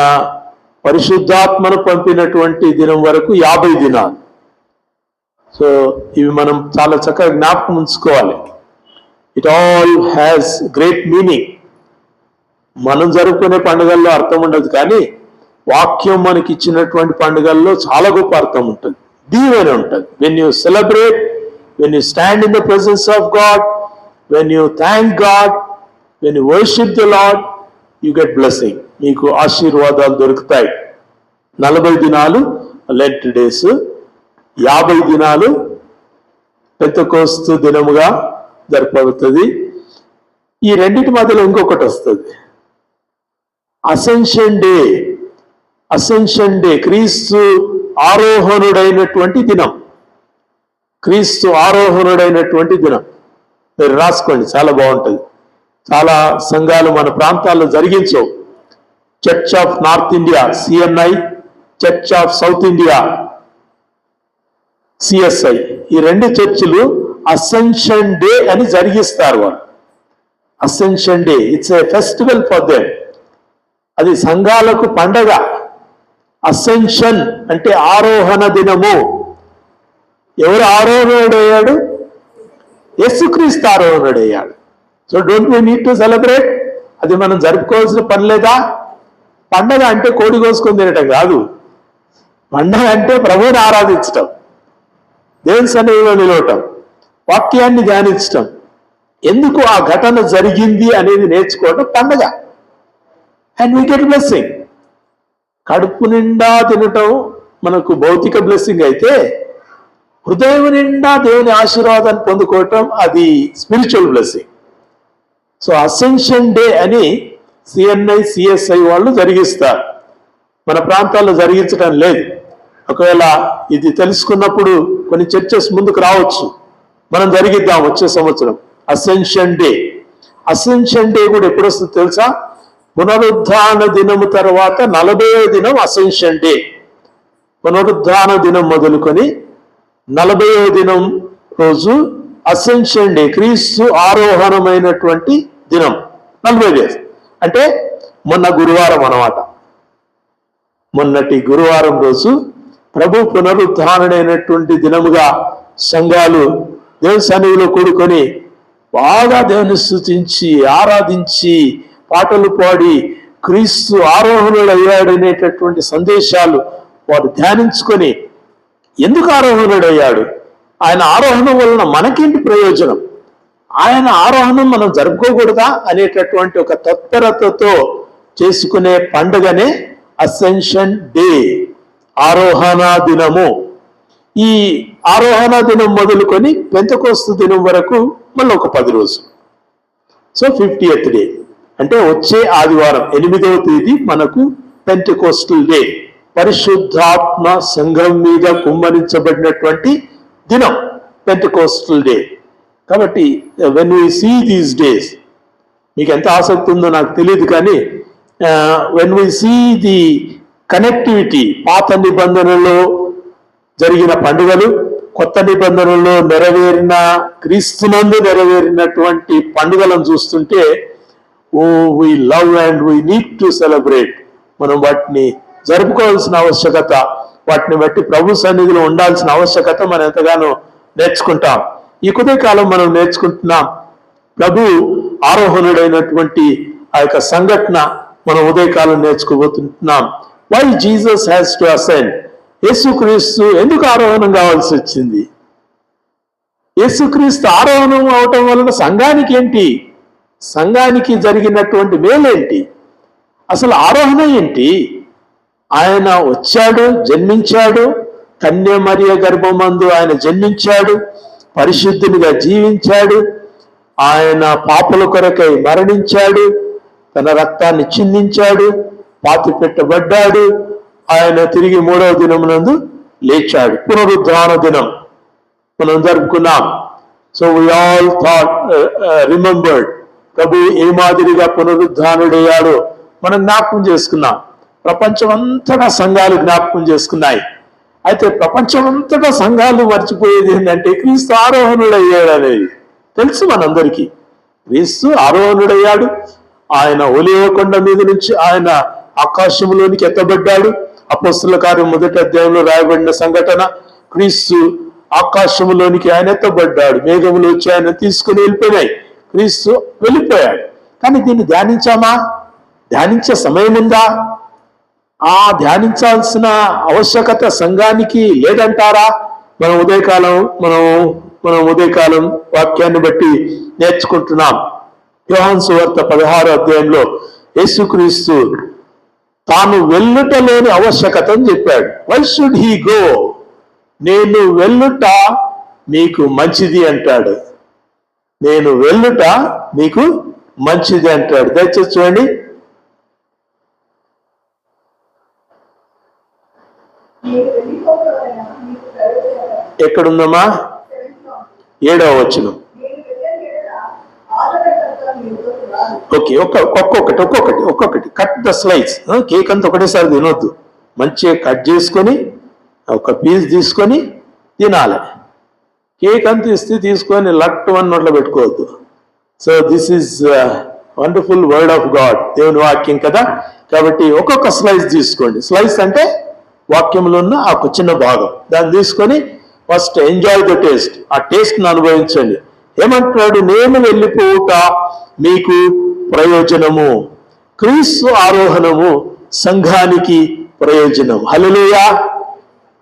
పరిశుద్ధాత్మను పంపినటువంటి దినం వరకు 50 దినాలు. సో ఇవి మనం చాలా చక్కగా జ్ఞాపకం ఉంచుకోవాలి. It all has great meaning. మనం జరుపుకునే పండుగల్లో అర్థం ఉండదు, కానీ వాక్యం మనకి ఇచ్చినటువంటి పండుగల్లో చాలా గొప్ప అర్థం ఉంటుంది, దీవెన ఉంటుంది. When you celebrate when you stand in the presence of God, when you thank God, when you worship the Lord, you get blessing. మీకు ఆశీర్వాదాలు దొరుకుతాయి. 40 దినాలు లెంట్ డేస్, 50 దినాలు పెంతెకోస్తు దినముగా జరపబడుతుంది. ఈ రెండింటి మధ్యలో ఇంకొకటి వస్తుంది, అసెన్షన్ డే. అసెన్షన్ డే క్రీస్తు ఆరోహణుడైనటువంటి దినం. క్రీస్తు ఆరోహణుడైనటువంటి దినం మీరు రాసుకోండి, చాలా బాగుంటుంది. చాలా సంఘాలు మన ప్రాంతాల్లో జరిగించవు. Church of North India CNI, Church of South India CSI, ఈ రెండు చర్చిలు అసెన్షన్ డే అని జరిగిస్తారు. వాళ్ళు ascension day, it's a festival for them. అది సంఘాలకు పండగ. అసెన్షన్ అంటే ఆరోహణ దినము. ఎవరు ఆరోహణుడయ్యాడు? యేసుక్రీస్తు ఆరోహణుడయ్యాడు. So don't we need to celebrate? అది మనం జరుపుకోవాల్సిన పని లేదా? పండగ అంటే కోడి కోసుకొని తినటం కాదు. పండగ అంటే ప్రభువుని ఆరాధించటం, దేవుని సన్నిధిలో నిలవటం, వాక్యాన్ని ధ్యానించటం, ఎందుకు ఆ ఘటన జరిగింది అనేది నేర్చుకోవటం పండగ. And we get blessing. కడుపు నిండా తినటం మనకు భౌతిక బ్లెస్సింగ్ అయితే, హృదయం నిండా దేవుని ఆశీర్వాదాన్ని పొందుకోవటం అది spiritual blessing. So ascension day అని CNI, CSI వాళ్ళు జరిగిస్తారు. మన ప్రాంతాల్లో జరిగించడం లేదు. ఒకవేళ ఇది తెలుసుకున్నప్పుడు కొన్ని చర్చెస్ ముందుకు రావచ్చు, మనం జరిగిద్దాం వచ్చే సంవత్సరం అసెన్షన్ డే. అసెన్షన్ డే కూడా ఎప్పుడు వస్తుందో తెలుసా? పునరుద్ధాన దినము తర్వాత 40వ దినం అసెన్షన్ డే. పునరుద్ధాన దినం మొదలుకొని 40వ దినం రోజు అసెన్షన్ డే, క్రీస్తు ఆరోహణమైనటువంటి దినం. 40 డేస్ అంటే మొన్న గురువారం అన్నమాట. మొన్నటి గురువారం రోజు ప్రభు పునరుద్ధానుడైనటువంటి దినముగా సంఘాలు దేవుని సన్నిధిలో కూడుకొని బాగా దేవుని స్తుతించి ఆరాధించి పాటలు పాడి క్రీస్తు ఆరోహణుడయ్యాడనేటటువంటి సందేశాలు వారు ధ్యానించుకొని, ఎందుకు ఆరోహణుడయ్యాడు, ఆయన ఆరోహణం వలన మనకేంటి ప్రయోజనం, ఆయన ఆరోహణం మనం జరుపుకోకూడదా అనేటటువంటి ఒక తత్పరతతో చేసుకునే పండుగనే అసెన్షన్ డే, ఆరోహణ దినము. ఈ ఆరోహణ దినం మొదలుకొని పెంతెకోస్తు దినం వరకు మళ్ళీ ఒక 10 రోజులు. సో 50th డే అంటే వచ్చే ఆదివారం 8వ తేదీ మనకు పెంటెకోస్టల్ డే, పరిశుద్ధాత్మ సంఘం మీద కుమ్మరించబడినటువంటి దినం పెంటెకోస్టల్ డే. కాబట్టి when we see these days, మీకు ఎంత ఆసక్తి ఉందో నాకు తెలియదు, కానీ when we see the connectivity, పాత నిబంధనలో జరిగిన పండుగలు, కొత్త నిబంధనలో నెరవేరిన, క్రీస్తునందు నెరవేరినటువంటి పండుగలను చూస్తుంటే, oh we love and we need to celebrate. మనం వాటిని జరుపుకోవాల్సిన ఆవశ్యకత, వాటిని బట్టి ప్రభు సన్నిధిలో ఉండాల్సిన ఆవశ్యకత మనం ఎంతగానో నేర్చుకుంటాం. ఈ కొద్ది కాలం మనం నేర్చుకుంటున్నాం. ప్రభు ఆరోహణుడైనటువంటి ఆ యొక్క సంఘటన మనం ఉదయకాలం నేర్చుకోబోతున్నాం. Why Jesus has to ascend? యేసుక్రీస్తు ఎందుకు ఆరోహణం కావాల్సి వచ్చింది? యేసుక్రీస్తు ఆరోహణం అవటం వలన సంఘానికి ఏంటి, సంఘానికి జరిగినటువంటి మేలేంటి, అసలు ఆరోహణ ఏంటి? ఆయన వచ్చాడు, జన్మించాడు, కన్య మరియ గర్భమందు ఆయన జన్మించాడు, పరిశుద్ధునిగా జీవించాడు, ఆయన పాపుల కొరకై మరణించాడు, తన రక్తాన్ని చిందించాడు, పాతి పెట్టబడ్డాడు, ఆయన తిరిగి 3వ దినమునందు లేచాడు. పునరుద్ధాన దినం మనం జరుపుకున్నాం. So we all thought remembered ప్రభు ఏ మాదిరిగా పునరుద్ధానుడయ్యాడో మనం జ్ఞాపకం చేసుకున్నాం. ప్రపంచమంతటా సంఘాలు జ్ఞాపకం చేసుకున్నాయి. అయితే ప్రపంచమంతటా సంఘాలు మర్చిపోయేది ఏంటంటే క్రీస్తు ఆరోహణుడయ్యాడు అనేది తెలుసు మనందరికీ. క్రీస్తు ఆరోహణుడయ్యాడు. ఆయన ఒలీవ కొండ మీద నుంచి ఆయన ఆకాశంలోనికి ఎత్తబడ్డాడు. అపొస్తలుల కార్యం 1వ అధ్యాయంలో రాయబడిన సంఘటన. క్రీస్తు ఆకాశంలోనికి ఆయన ఎత్తబడ్డాడు, మేఘములు వచ్చి ఆయన తీసుకుని వెళ్ళిపోయినాయి, క్రీస్తు వెళ్ళిపోయాడు. కానీ దీన్ని ధ్యానించామా? ధ్యానించే సమయం ఉందా? ఆ ధ్యానించాల్సిన ఆవశ్యకత సంఘానికి లేదంటారా? మనం ఉదయకాలం మనం మనం ఉదయకాలం వాక్యాన్ని బట్టి నేర్చుకుంటున్నాం. యోహాను సువార్త 16వ అధ్యాయంలో యేసుక్రీస్తు తాను వెళ్ళుటలోని ఆవశ్యకతను చెప్పాడు. Why should he go? నేను వెళ్ళుట మీకు మంచిది అంటాడు. నేను వెళ్ళుట మీకు మంచిది అంటాడు. దయచేసి చూడండి, ఎక్కడుందమ్మా? 7వ వచనం. ఓకే, ఒక్కొక్కటి కట్ ద స్లైడ్స్. కేక్ అంతా ఒకటేసారి తినొద్దు, మంచిగా కట్ చేసుకొని ఒక పీస్ తీసుకొని తినాలి. కేక్ అంతా ఇస్తే తీసుకొని లట్టు అని నోట్లో పెట్టుకోవద్దు. So this is wonderful word of God, దేవుని వాక్యం కదా. కాబట్టి ఒక్కొక్క స్లైస్ తీసుకోండి. స్లైస్ అంటే వాక్యంలో ఉన్న ఆ చిన్న భాగం, దాన్ని తీసుకొని ఫస్ట్ ఎంజాయ్ ద టేస్ట్. ఆ టేస్ట్ని అనుభవించండి. ఏమంటున్నాడు? నేను వెళ్ళిపోవుట మీకు ప్రయోజనము, క్రీస్తు ఆరోహణము సంఘానికి ప్రయోజనం. హల్లెలూయా,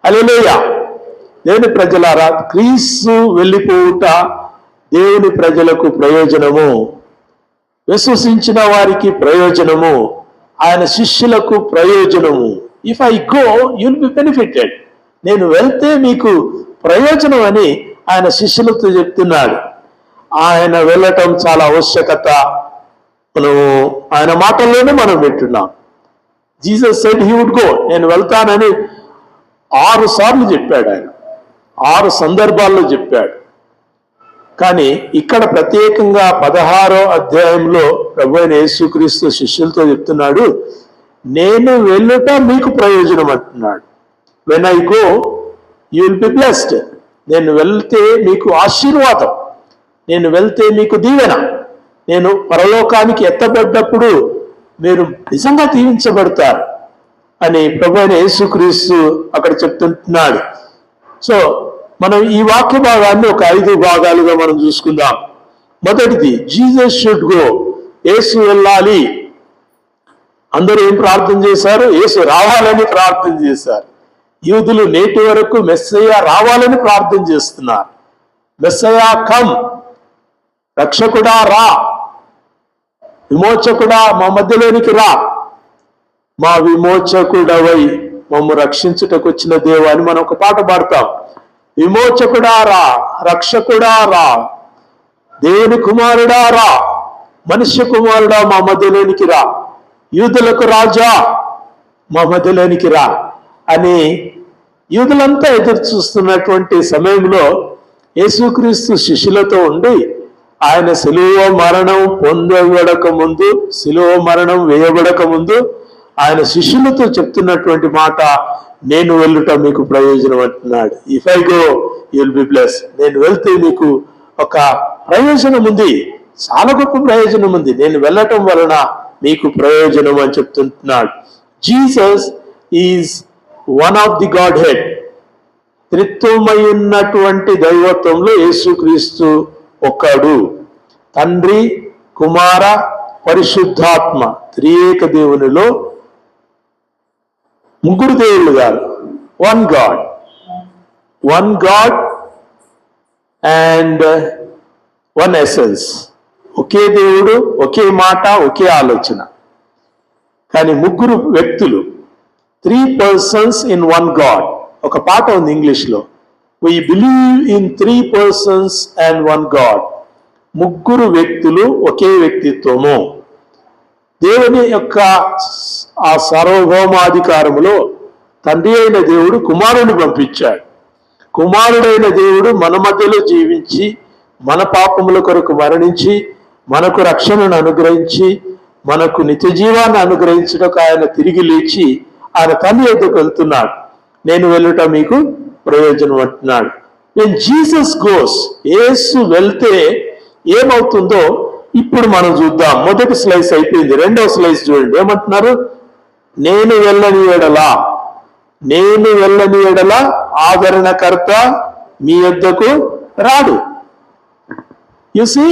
హల్లెలూయా. దేవుని ప్రజలారా, క్రీస్తు వెళ్ళిపోవుట దేవుని ప్రజలకు ప్రయోజనము, విశ్వసించిన వారికి ప్రయోజనము, ఆయన శిష్యులకు ప్రయోజనము. If I go you will be benefited. నేను వెళ్తే మీకు ప్రయోజనం అని ఆయన శిష్యులతో చెప్తున్నాడు. ఆయన వెళ్ళటం చాలా ఆవశ్యకత. మనము ఆయన మాటల్లోనే మనం వింటున్నాం. Jesus said he would go. నేను వెళ్తానని 6 సార్లు చెప్పాడు ఆయన, 6 సందర్భాల్లో చెప్పాడు. కానీ ఇక్కడ ప్రత్యేకంగా 16వ అధ్యాయంలో ప్రభువైన యేసుక్రీస్తు శిష్యులతో చెప్తున్నాడు, నేను వెళ్ళుట మీకు ప్రయోజనం అంటున్నాడు. When I go you will be blessed. నేను వెళ్తే మీకు ఆశీర్వాదం, నేను వెళ్తే మీకు దీవెన, నేను పరలోకానికి ఎత్తబడ్డప్పుడు మీరు నిజంగా దీవించబడతారు అని ప్రభువైన యేసుక్రీస్తు అక్కడ చెప్తున్నాడు. సో మనం ఈ వాక్య భాగాన్ని ఒక 5 భాగాలుగా మనం చూసుకుందాం. మొదటిది, జీసస్ షుడ్ గో. యేసు వెళ్ళాలి. అందరూ ఏం ప్రార్థన చేశారు? యేసు రావాలని ప్రార్థన చేశారు. యూదులు నేటి వరకు మెస్సయ్య రావాలని ప్రార్థన చేస్తున్నారు. మెస్సయ్య కమ్, రక్షకుడా రా, విమోచకుడా మా మధ్యలోనికి రా, మా విమోచకుడవై మమ్ము రక్షించుటకు వచ్చిన దేవా అని మనం ఒక పాట పాడతాం. విమోచకుడా రా, రక్షకుడా రా, దేవుని కుమారుడా రా, మనుష్య కుమారుడా మా మధ్యలోనికి రా, యూదులకు రాజా మా మధ్యలోనికి రా అని యూదులంతా ఎదురు చూస్తున్నటువంటి సమయంలో యేసుక్రీస్తు శిష్యులతో ఉండి ఆయన శిలువ మరణం పొందబడక ముందు, శిలువ మరణం వేయబడక ముందు ఆయన శిష్యులతో చెప్తున్నటువంటి మాట, నేను వెళ్ళుట మీకు ప్రయోజనం అంటున్నాడు. If I go you will be bless. నేను వెళ్తే మీకు ఒక ప్రయోజనం ఉంది, చాలా గొప్ప ప్రయోజనం ఉంది. నేను వెళ్ళటం వలన మీకు ప్రయోజనం అని చెప్తున్నాడు. Jesus is one of the Godhead. త్రిత్వమై ఉన్నటువంటి దైవత్వంలో యేసుక్రీస్తు ఒక్కడు. తండ్రి, కుమార, పరిశుద్ధాత్మ త్రియేక దేవునిలో 3 దేవుళ్ళు గారు. One God and one essence. ఒకే దేవుడు, ఒకే మాట, ఒకే ఆలోచన. కానీ 3 వ్యక్తులు, 3 persons in one God. ఒక పాట ఉంది ఇంగ్లీష్లో, we believe in 3 persons and one God. 3 వ్యక్తులు, ఒకే వ్యక్తిత్వము. దేవుని యొక్క ఆ సార్వభౌమాధికారములో తండ్రి అయిన దేవుడు కుమారుని పంపించాడు. కుమారుడైన దేవుడు మన మధ్యలో జీవించి, మన పాపముల కొరకు మరణించి, మనకు రక్షణను అనుగ్రహించి, మనకు నిత్య జీవాన్ని అనుగ్రహించడానికి ఆయన తిరిగి లేచి ఆయన తండ్రి యొద్దకు వెళ్తున్నాడు. నేను వెళ్ళుట మీకు ప్రయోజనం అంటున్నాడు. when Jesus goes, యేసు వెళ్తే ఏమవుతుందో ఇప్పుడు మనం చూద్దాం. మొదటి స్లైస్ అయిపోయింది, 2వ స్లైస్ చూడండి. ఏమంటున్నారు? నేను వెళ్ళని ఎడల ఆదరణకర్త మీ యొద్దకు రాడు. యు సీ,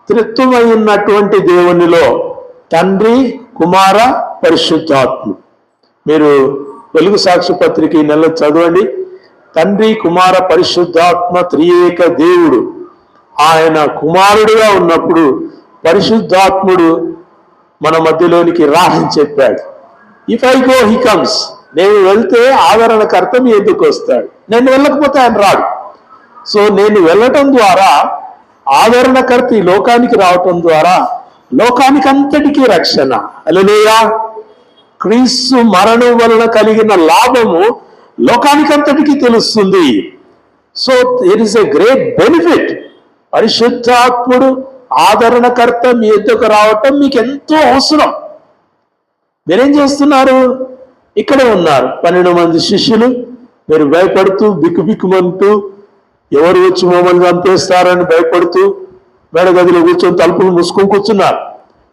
త్రిత్వమై ఉన్నటువంటి దేవునిలో తండ్రి, కుమార, పరిశుద్ధాత్మ. మీరు వెలుగు సాక్షి పత్రిక ఈ నెల చదవండి. తండ్రి కుమార పరిశుద్ధాత్మ త్రియేక దేవుడు ఆయన కుమారుడుగా ఉన్నప్పుడు పరిశుద్ధాత్ముడు మన మధ్యలోనికి రాని చెప్పాడు. If I go he comes, నేను వెళ్తే ఆదరణకర్త మీ ఎందుకు వస్తాడు, నేను వెళ్ళకపోతే ఆయన రాడు. సో నేను వెళ్ళటం ద్వారా ఆదరణకర్త ఈ లోకానికి రావటం ద్వారా లోకానికి అంతటికీ రక్షణ. హల్లెలూయా. క్రీస్తు మరణం వలన కలిగిన లాభము లోకానికంతటికీ తెలుస్తుంది. So it is a great benefit. పరిశుద్ధాత్ముడు ఆదరణకర్త మీ ఎద్దుకు రావటం మీకు ఎంతో అవసరం. మీరేం చేస్తున్నారు? ఇక్కడే ఉన్నారు 12 మంది శిష్యులు. మీరు భయపడుతూ బిక్కుబిక్కుమంటూ ఎవరు వచ్చి మమ్మల్ని చంపేస్తారని భయపడుతూ మేడగదిలో కూర్చొని తలుపులు మూసుకొని కూర్చున్నారు.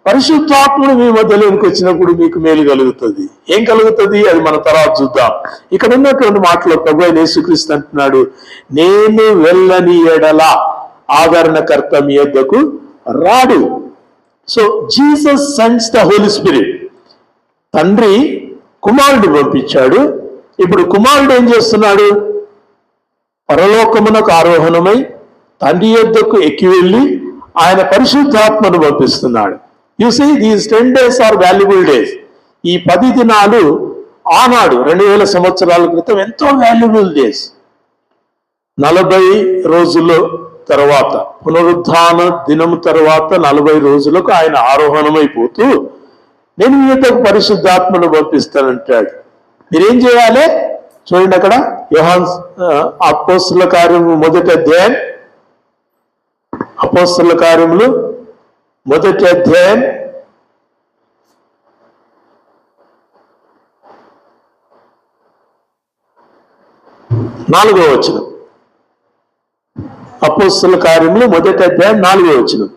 పరిశుద్ధాత్ముడు మీ మధ్యలోనికి వచ్చినప్పుడు మీకు మేలు కలుగుతుంది. ఏం కలుగుతుంది అది మన తర్వాత చూద్దాం. ఇక్కడ ఉన్నటువంటి మాటలో ప్రభువైన యేసుక్రీస్తు అంటున్నాడు, నేను వెళ్ళని ఎడల ఆదరణకర్త మీ యొద్దకు రాడు. So Jesus sends the holy spirit. తండ్రి కుమారుడు పంపించాడు. ఇప్పుడు కుమారుడు ఏం చేస్తున్నాడు? పరలోకమునకు ఆరోహణమై తండ్రి యొద్దకు ఎక్కి వెళ్ళి ఆయన పరిశుద్ధాత్మను పంపిస్తున్నాడు. You see these 10 days are valuable days. ఈ 10 దినాలు ఆనాడు 2000 సంవత్సరాల క్రితం ఎంతో వాల్యుబుల్ డేస్. 40 రోజుల తర్వాత పునరుద్ధాన దినము తర్వాత 40 రోజులకు ఆయన ఆరోహణమైపోతూ నేను మీ యొద్దకు పరిశుద్ధాత్మను పంపిస్తానంటాడు. మీరేం చేయాలి? చూడండి అక్కడ యోహాను అపోస్తలుల కార్యములు 1వ అధ్యాయం, అపోస్తలుల కార్యములు 1వ అధ్యాయం 4వ వచనం. అపోస్తలుల కార్యములు 1వ అధ్యాయం 4వ వచనం.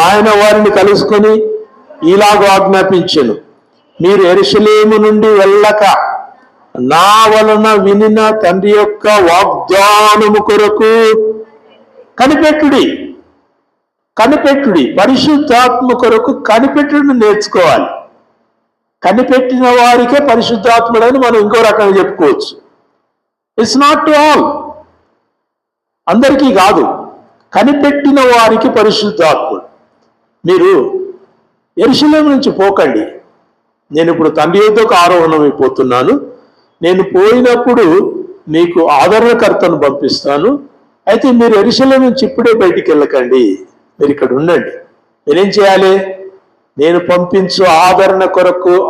ఆయన వారిని కలుసుకొని ఇలాగ ఆజ్ఞాపించెను, మీరు యెరూషలేము నుండి వెళ్ళక నా వలన వినిన తండ్రి యొక్క వాగ్దానము కొరకు కనిపెట్టుడి. పరిశుద్ధాత్మ కొరకు కనిపెట్టుడిని నేర్చుకోవాలి. కనిపెట్టిన వారికే పరిశుద్ధాత్ముడని మనం ఇంకో రకంగా చెప్పుకోవచ్చు. ఇట్స్ నాట్ టు ఆల్, అందరికీ కాదు. కనిపెట్టిన వారికి పరిశుద్ధాత్ముడు. మీరు యెరూషలేము నుంచి పోకండి, నేను ఇప్పుడు తండ్రి యొద్దకు ఆరోహణమైపోతున్నాను, నేను పోయినప్పుడు మీకు ఆదరణకర్తను పంపిస్తాను, అయితే మీరు యెరూషలేము నుంచి ఇప్పుడే బయటికి వెళ్ళకండి, మీరు ఇక్కడ ఉండండి. నేనేం చేయాలి? నేను పంపించు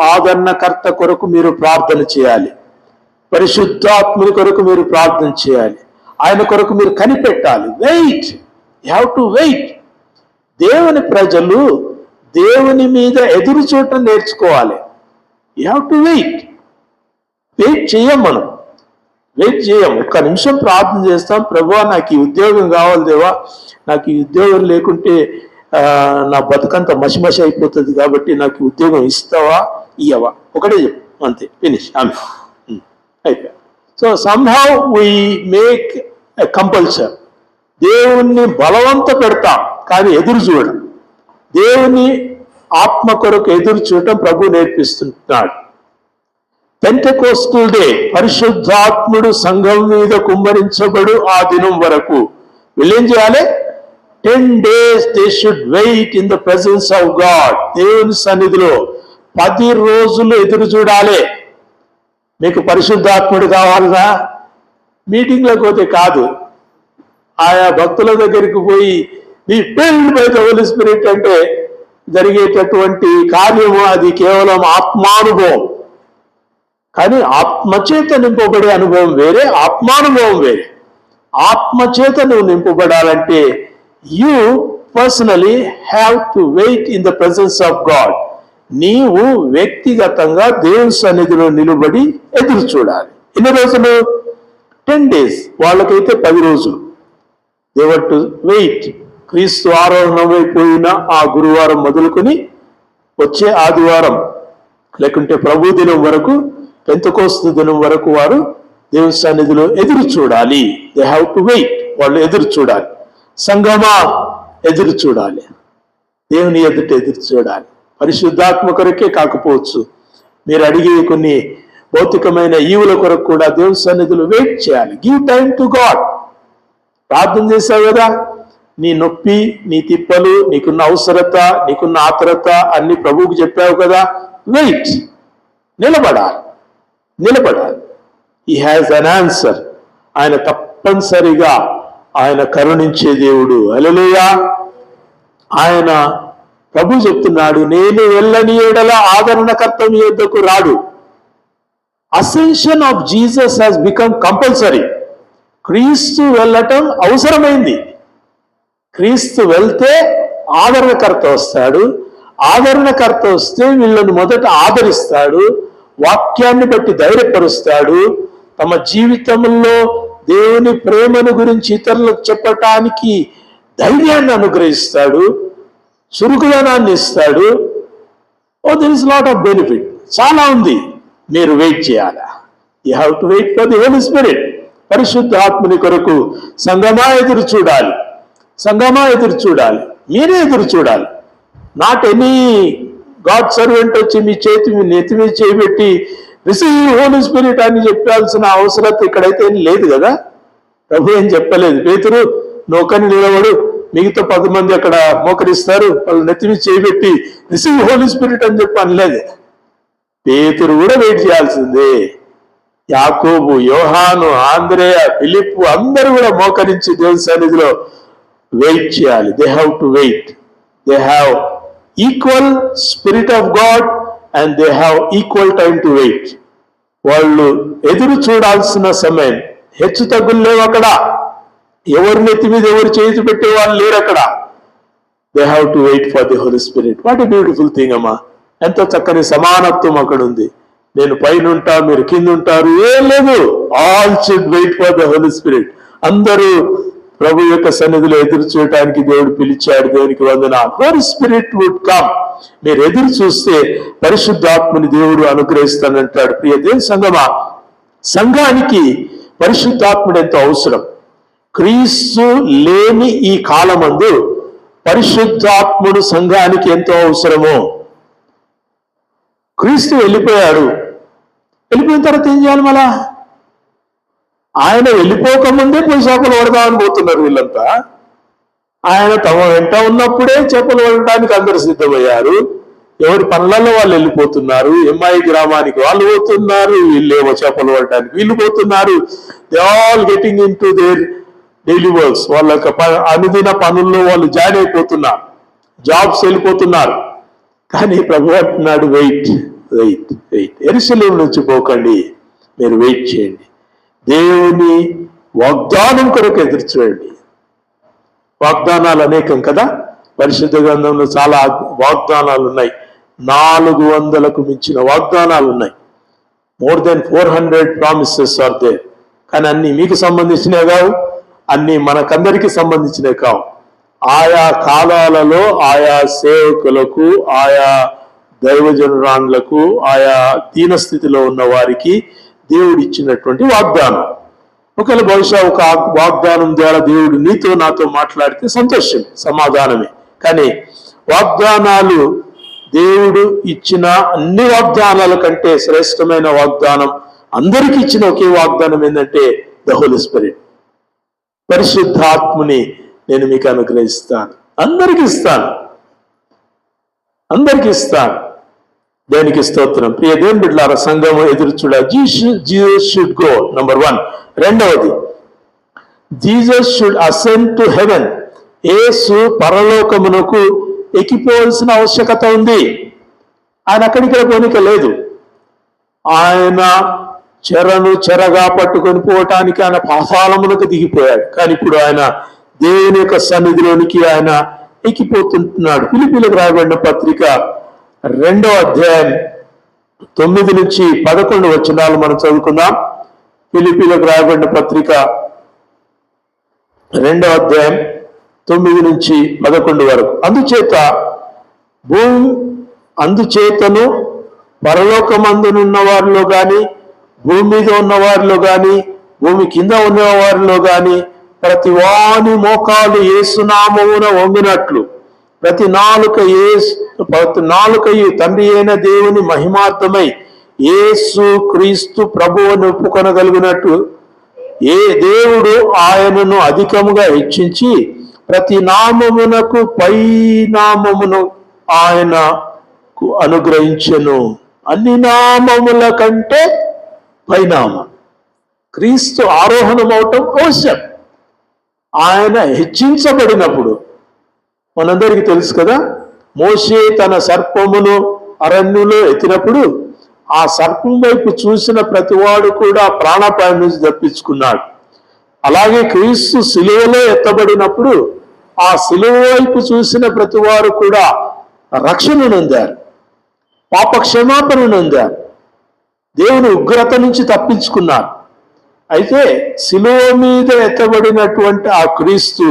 ఆదరణకర్త కొరకు మీరు ప్రార్థన చేయాలి. పరిశుద్ధాత్ముని కొరకు మీరు ప్రార్థన చేయాలి. ఆయన కొరకు మీరు కనిపెట్టాలి. Wait, you have to wait. దేవుని ప్రజలు దేవుని మీద ఎదురు చూడటం నేర్చుకోవాలి. You have to wait. Wait చేయం, మనం వెయిట్ చేయం. 1 నిమిషం ప్రార్థన చేస్తాం, ప్రభువా నాకు ఈ ఉద్యోగం కావాలి దేవా, నాకు ఈ ఉద్యోగం లేకుంటే నా బతుకంతా మసిమసి అయిపోతుంది, కాబట్టి నాకు ఉద్యోగం ఇస్తావా ఇయ్యవా, ఒకటే చెప్పు, అంతే, ఫినిష్, ఆమె అయిపోయా. So somehow we make a compulsory. దేవుణ్ణి బలవంత పెడతాం కానీ ఎదురు చూడడం. దేవుని ఆత్మ కొరకు ఎదురు చూడటం ప్రభు నేర్పిస్తున్నాడు. పెంటెకోస్టల్ డే, పరిశుద్ధాత్ముడు సంఘం మీద కుమ్మరించబడు ఆ దినం వరకు వీళ్ళేం చేయాలి? 10 days they should wait in the presence of God. దేవుని సన్నిధిలో 10 రోజులు ఎదురు చూడాలి. మీకు పరిశుద్ధాత్ముడు కావాలన్నా మీటింగ్లకు పోతే కాదు, ఆయా భక్తుల దగ్గరికి పోయి be filled by the holy spirit అంటే జరిగేటటువంటి కార్యము అది కేవలం ఆత్మానుభవం. కానీ ఆత్మచేత నింపబడే అనుభవం వేరే, ఆత్మానుభవం వేరే. ఆత్మచేత నువ్వు నింపబడాలంటే you personally have to wait in the presence of God. నీవు వ్యక్తిగతంగా దేవుని సన్నిధిలో నిలబడి ఎదురు చూడాలి. ఎన్ని రోజులు? 10 days. వాళ్ళకైతే 10 రోజులు. They were to wait. క్రీస్తు ఆరోహణమైపోయిన ఆ గురువారం మొదలుకొని వచ్చే ఆదివారం లేకుంటే ప్రభు దినం వరకు, పెంతెకోస్తు దినం వరకు వారు దేవుని సన్నిధిలో ఎదురు చూడాలి. They have to wait. వాళ్ళు ఎదురు చూడాలి. సంగమా ఎదురు చూడాలి, దేవుని ఎదుట ఎదురు చూడాలి. పరిశుద్ధాత్మ కొరకే కాకపోవచ్చు, మీరు అడిగే కొన్ని భౌతికమైన ఈవుల కొరకు కూడా దేవుని సన్నిధిలో వెయిట్ చేయాలి. Give time to God. ప్రార్థన చేశావు కదా, నీ నొప్పి, నీ తిప్పలు, నీకున్న అవసరత, నీకున్న ఆత్రత అన్ని ప్రభువుకు చెప్పావు కదా, వెయిట్, నిలబడాలి. He has an answer. ఆయన తప్పనిసరిగా ఆయన కరుణించే దేవుడు. హల్లెలూయా. ఆయన ప్రభు చెప్తున్నాడు, నేను వెళ్ళని ఎడల ఆదరణకర్త మీ యొద్దకు రాడు. Ascension of Jesus has become compulsory. క్రీస్తు వెళ్ళటం అవసరమైంది. క్రీస్తు వెళ్తే ఆదరణకర్త వస్తాడు. ఆదరణకర్త వస్తే వీళ్ళను మొదట ఆదరిస్తాడు, వాక్యాన్ని బట్టి ధైర్యపరుస్తాడు, తమ జీవితంలో దేవుని ప్రేమను గురించి ఇతరులకు చెప్పటానికి ధైర్యాన్ని అనుగ్రహిస్తాడు, చురుకుదనాన్ని ఇస్తాడు. There is lot of benefit. చాలా ఉంది. మీరు వెయిట్ చేయాలా? You have to wait for the Holi spirit. పరిశుద్ధ ఆత్మని కొరకు సంగమా ఎదురు చూడాలి. మీరే ఎదురు చూడాలి. నాట్ ఎనీ గాడ్ సర్వెంట్ వచ్చి మీ నెత్తి మీద చేయబెట్టి రిసీవ్ హోలీ స్పిరిట్ అని చెప్పాల్సిన అవసరం ఇక్కడైతే లేదు కదా. ప్రభు ఏం చెప్పలేదు, పేతురు నోకని నిలబడు, మిగతా 10 మంది అక్కడ మోకరిస్తారు, వాళ్ళు నెత్తి మీద చేయబెట్టి రిసీవ్ హోలీ స్పిరిట్ అని చెప్పి అనలేదు. పేతురు కూడా వెయిట్ చేయాల్సిందే. యాకోబు, యోహాను, ఆంద్రేయ, ఫిలిప్పు అందరూ కూడా మోకరించి దేవుని సన్నిధిలో వెయిట్ చేయాలి. They have to wait. They have equal spirit of God and they have equal time to wait. వాళ్ళు ఎదురు చూడాల్సిన సమయం, హెచ్చు తగ్గులు లేవు అక్కడ. ఎవరి నెత్తి మీద ఎవరు చేతి పెట్టే వాళ్ళు లేరు అక్కడ. They have to wait for the Holi spirit. What a beautiful thing అమ్మా. ఎంతో చక్కని సమానత్వం అక్కడ ఉంది. నేను పైన ఉంటా, మీరు కింద ఉంటారు, ఏం లేదు. All should wait for the holy spirit. అందరూ ప్రభు యొక్క సన్నిధిలో ఎదురు చూడటానికి దేవుడు పిలిచాడు. దేవునికి వందనాలు. Holy spirit would come. మీరు ఎదురు చూస్తే పరిశుద్ధాత్మని దేవుడు అనుగ్రహిస్తానంటాడు. ప్రియ దేవుని సంగమా, సంఘానికి పరిశుద్ధాత్ముడు ఎంతో అవసరం. క్రీస్తు లేని ఈ కాలమందు పరిశుద్ధాత్ముడు సంఘానికి ఎంతో అవసరమో. క్రీస్తు వెళ్ళిపోయాడు. వెళ్ళిపోయిన తర్వాత ఏం చేయాలి? మళ్ళా ఆయన వెళ్ళిపోకముందే పోయి చేపలు పడదామని పోతున్నారు వీళ్ళంతా. ఆయన తమ వెంట ఉన్నప్పుడే చేపలు పడటానికి అందరూ సిద్ధమయ్యారు. ఎవరి పనులలో వాళ్ళు వెళ్ళిపోతున్నారు. ఎంఐ గ్రామానికి వాళ్ళు పోతున్నారు, వీళ్ళేమో చేపలు పడటానికి వీళ్ళు పోతున్నారు. They all getting in to their daily works. వాళ్ళ అనుదిన పనుల్లో వాళ్ళు జాయిన్ అయిపోతున్నారు, జాబ్స్ వెళ్ళిపోతున్నారు. కానీ ప్రభు అంటున్నాడు, వెయిట్. యెరూషలేము నుంచి పోకండి, మీరు వెయిట్ చేయండి. దేవుని వాగ్దానం కొరకు ఎదురు చూడండి. వాగ్దానాలు అనేకం కదా. పరిశుద్ధ గ్రంథంలో చాలా వాగ్దానాలు ఉన్నాయి. 400కు మించిన వాగ్దానాలు ఉన్నాయి. More than 400 promises are there. కానీ అన్ని మీకు సంబంధించినవి కావు, అన్ని మనకందరికీ సంబంధించినవి కావు. ఆయా కాలాలలో ఆయా సేవకులకు, ఆయా దైవజనురాండ్లకు, ఆయా దీనస్థితిలో ఉన్న వారికి దేవుడు ఇచ్చినటువంటి వాగ్దానం. ఒకవేళ బహుశా ఒక వాగ్దానం ద్వారా దేవుడు నీతో నాతో మాట్లాడితే సంతోషం, సమాధానమే. కానీ వాగ్దానాలు, దేవుడు ఇచ్చిన అన్ని వాగ్దానాల కంటే శ్రేష్టమైన వాగ్దానం, అందరికీ ఇచ్చిన ఒకే వాగ్దానం ఏంటంటే ద హోలీ స్పిరిట్. పరిశుద్ధాత్ముని నేను మీకు అనుగ్రహిస్తాను. అందరికీ ఇస్తాను. దేనికి స్తోత్రం. ప్రియ దేవుని బిడ్డలారా, సంఘము ఎదురు చూడ. Jesus should go, number 1. రెండవది, Jesus should ascend to heaven. యేసు పరలోకమునకు ఎక్కిపోవాల్సిన ఆవశ్యకత ఉంది. ఆయన అక్కడికి పోనిక లేదు. ఆయన చెరగా పట్టుకొని పోవటానికి ఆయన పాతాళమునకు దిగిపోయాడు. కానీ ఇప్పుడు ఆయన దేవుని యొక్క సన్నిధిలోనికి ఆయన ఎక్కిపోతుంటున్నాడు. ఫిలిప్పీలకు రాయబడిన పత్రిక 2వ అధ్యాయం 9 నుంచి 11 వచనాలు మనం చదువుకుందాం. ఫిలిప్పీలకు రాయబడిన పత్రిక 2వ అధ్యాయం 9 నుంచి 11 వరకు. అందుచేతను పరలోకమందునున్న వారిలో గాని, భూమి మీద ఉన్న వారిలో గాని, భూమి కింద ఉన్న వారిలో గాని ప్రతి వాని మోకాలు యేసునామమున వంగినట్లు ప్రతి నాలుకయు తండ్రి అయిన దేవుని మహిమార్థమై యేసు క్రీస్తు ప్రభువును ఒప్పుకొనగలిగినట్టు ఏ దేవుడు ఆయనను అధికముగా హెచ్చించి ప్రతి నామమునకు పై నామమును ఆయనకు అనుగ్రహించెను. అన్ని నామముల కంటే పైనామం. క్రీస్తు ఆరోహణం అవటం అవశ్యం. ఆయన హెచ్చించబడినప్పుడు మనందరికీ తెలుసు కదా, మోషే తన సర్పమును అరణ్యంలో ఎత్తినప్పుడు ఆ సర్పం వైపు చూసిన ప్రతివాడు కూడా ప్రాణాపాయం నుంచి తప్పించుకున్నాడు. అలాగే క్రీస్తు సిలువలో ఎత్తబడినప్పుడు ఆ సిలువ వైపు చూసిన ప్రతివారు కూడా రక్షణ నొందారు, పాప క్షమాపణ నొందారు, దేవుని ఉగ్రత నుంచి తప్పించుకున్నారు. అయితే సిలువ మీద ఎత్తబడినటువంటి ఆ క్రీస్తు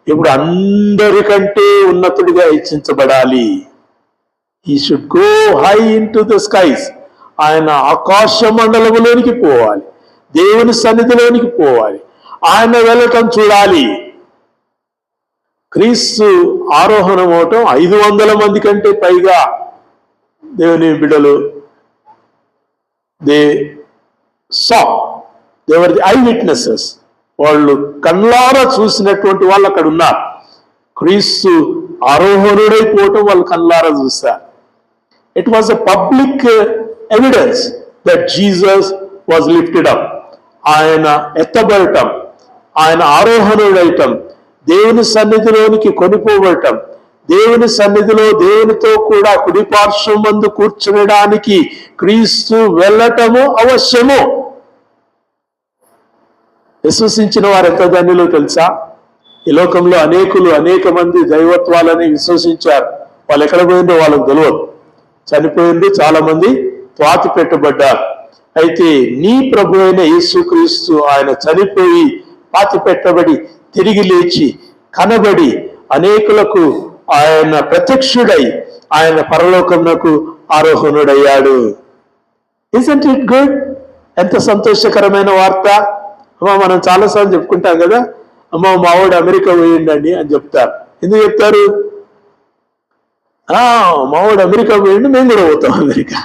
ఇప్పుడు అందరికంటే ఉన్నతుడిగా హెచ్చించబడాలి. He should go high into the skies. ఆయన ఆకాశ మండలములోనికి పోవాలి, దేవుని సన్నిధిలోనికి పోవాలి, ఆయన వెళ్ళటం చూడాలి. క్రీస్తు ఆరోహణం అవటం 500 మంది కంటే పైగా దేవుని బిడ్డలు దేవర్ ది ఐ విట్నెసెస్, వాళ్ళు కళ్ళారా చూసినటువంటి వాళ్ళు అక్కడ ఉన్నారు. క్రీస్తు ఆరోహణుడైపోవటం వాళ్ళు కళ్ళారా చూశారు. It was a public evidence that Jesus was lifted up. ఆయన ఎత్తబడటం, ఆయన ఆరోహణుడైటం, దేవుని సన్నిధిలోనికి కొనిపోవటం, దేవుని సన్నిధిలో దేవునితో కూడా కుడిపార్శ్వం మందు కూర్చునడానికి క్రీస్తు వెళ్ళటము అవశ్యము. విశ్వసించిన వారు ఎంత ధన్యులో తెలుసా? ఈ లోకంలో అనేక మంది దైవత్వాలని విశ్వసించారు. వాళ్ళు ఎక్కడ పోయిందో వాళ్ళకు తెలియదు. చనిపోయింది, చాలా మంది త్వాతి పెట్టబడ్డారు. అయితే నీ ప్రభు అయిన యేసుక్రీస్తు ఆయన చనిపోయి పాతి పెట్టబడి తిరిగి లేచి కనబడి అనేకులకు ఆయన ప్రత్యక్షుడై ఆయన పరలోకమునకు ఆరోహణుడయ్యాడు. Isn't it good? ఎంత సంతోషకరమైన వార్త! అమ్మ, మనం చాలాసార్లు చెప్పుకుంటాం కదా, అమ్మ మావాడు అమెరికా పోయిండండి అని చెప్తారు. ఎందుకు చెప్తారు? మావాడు అమెరికా పోయిండు, మేము కూడా పోతాం అమెరికా.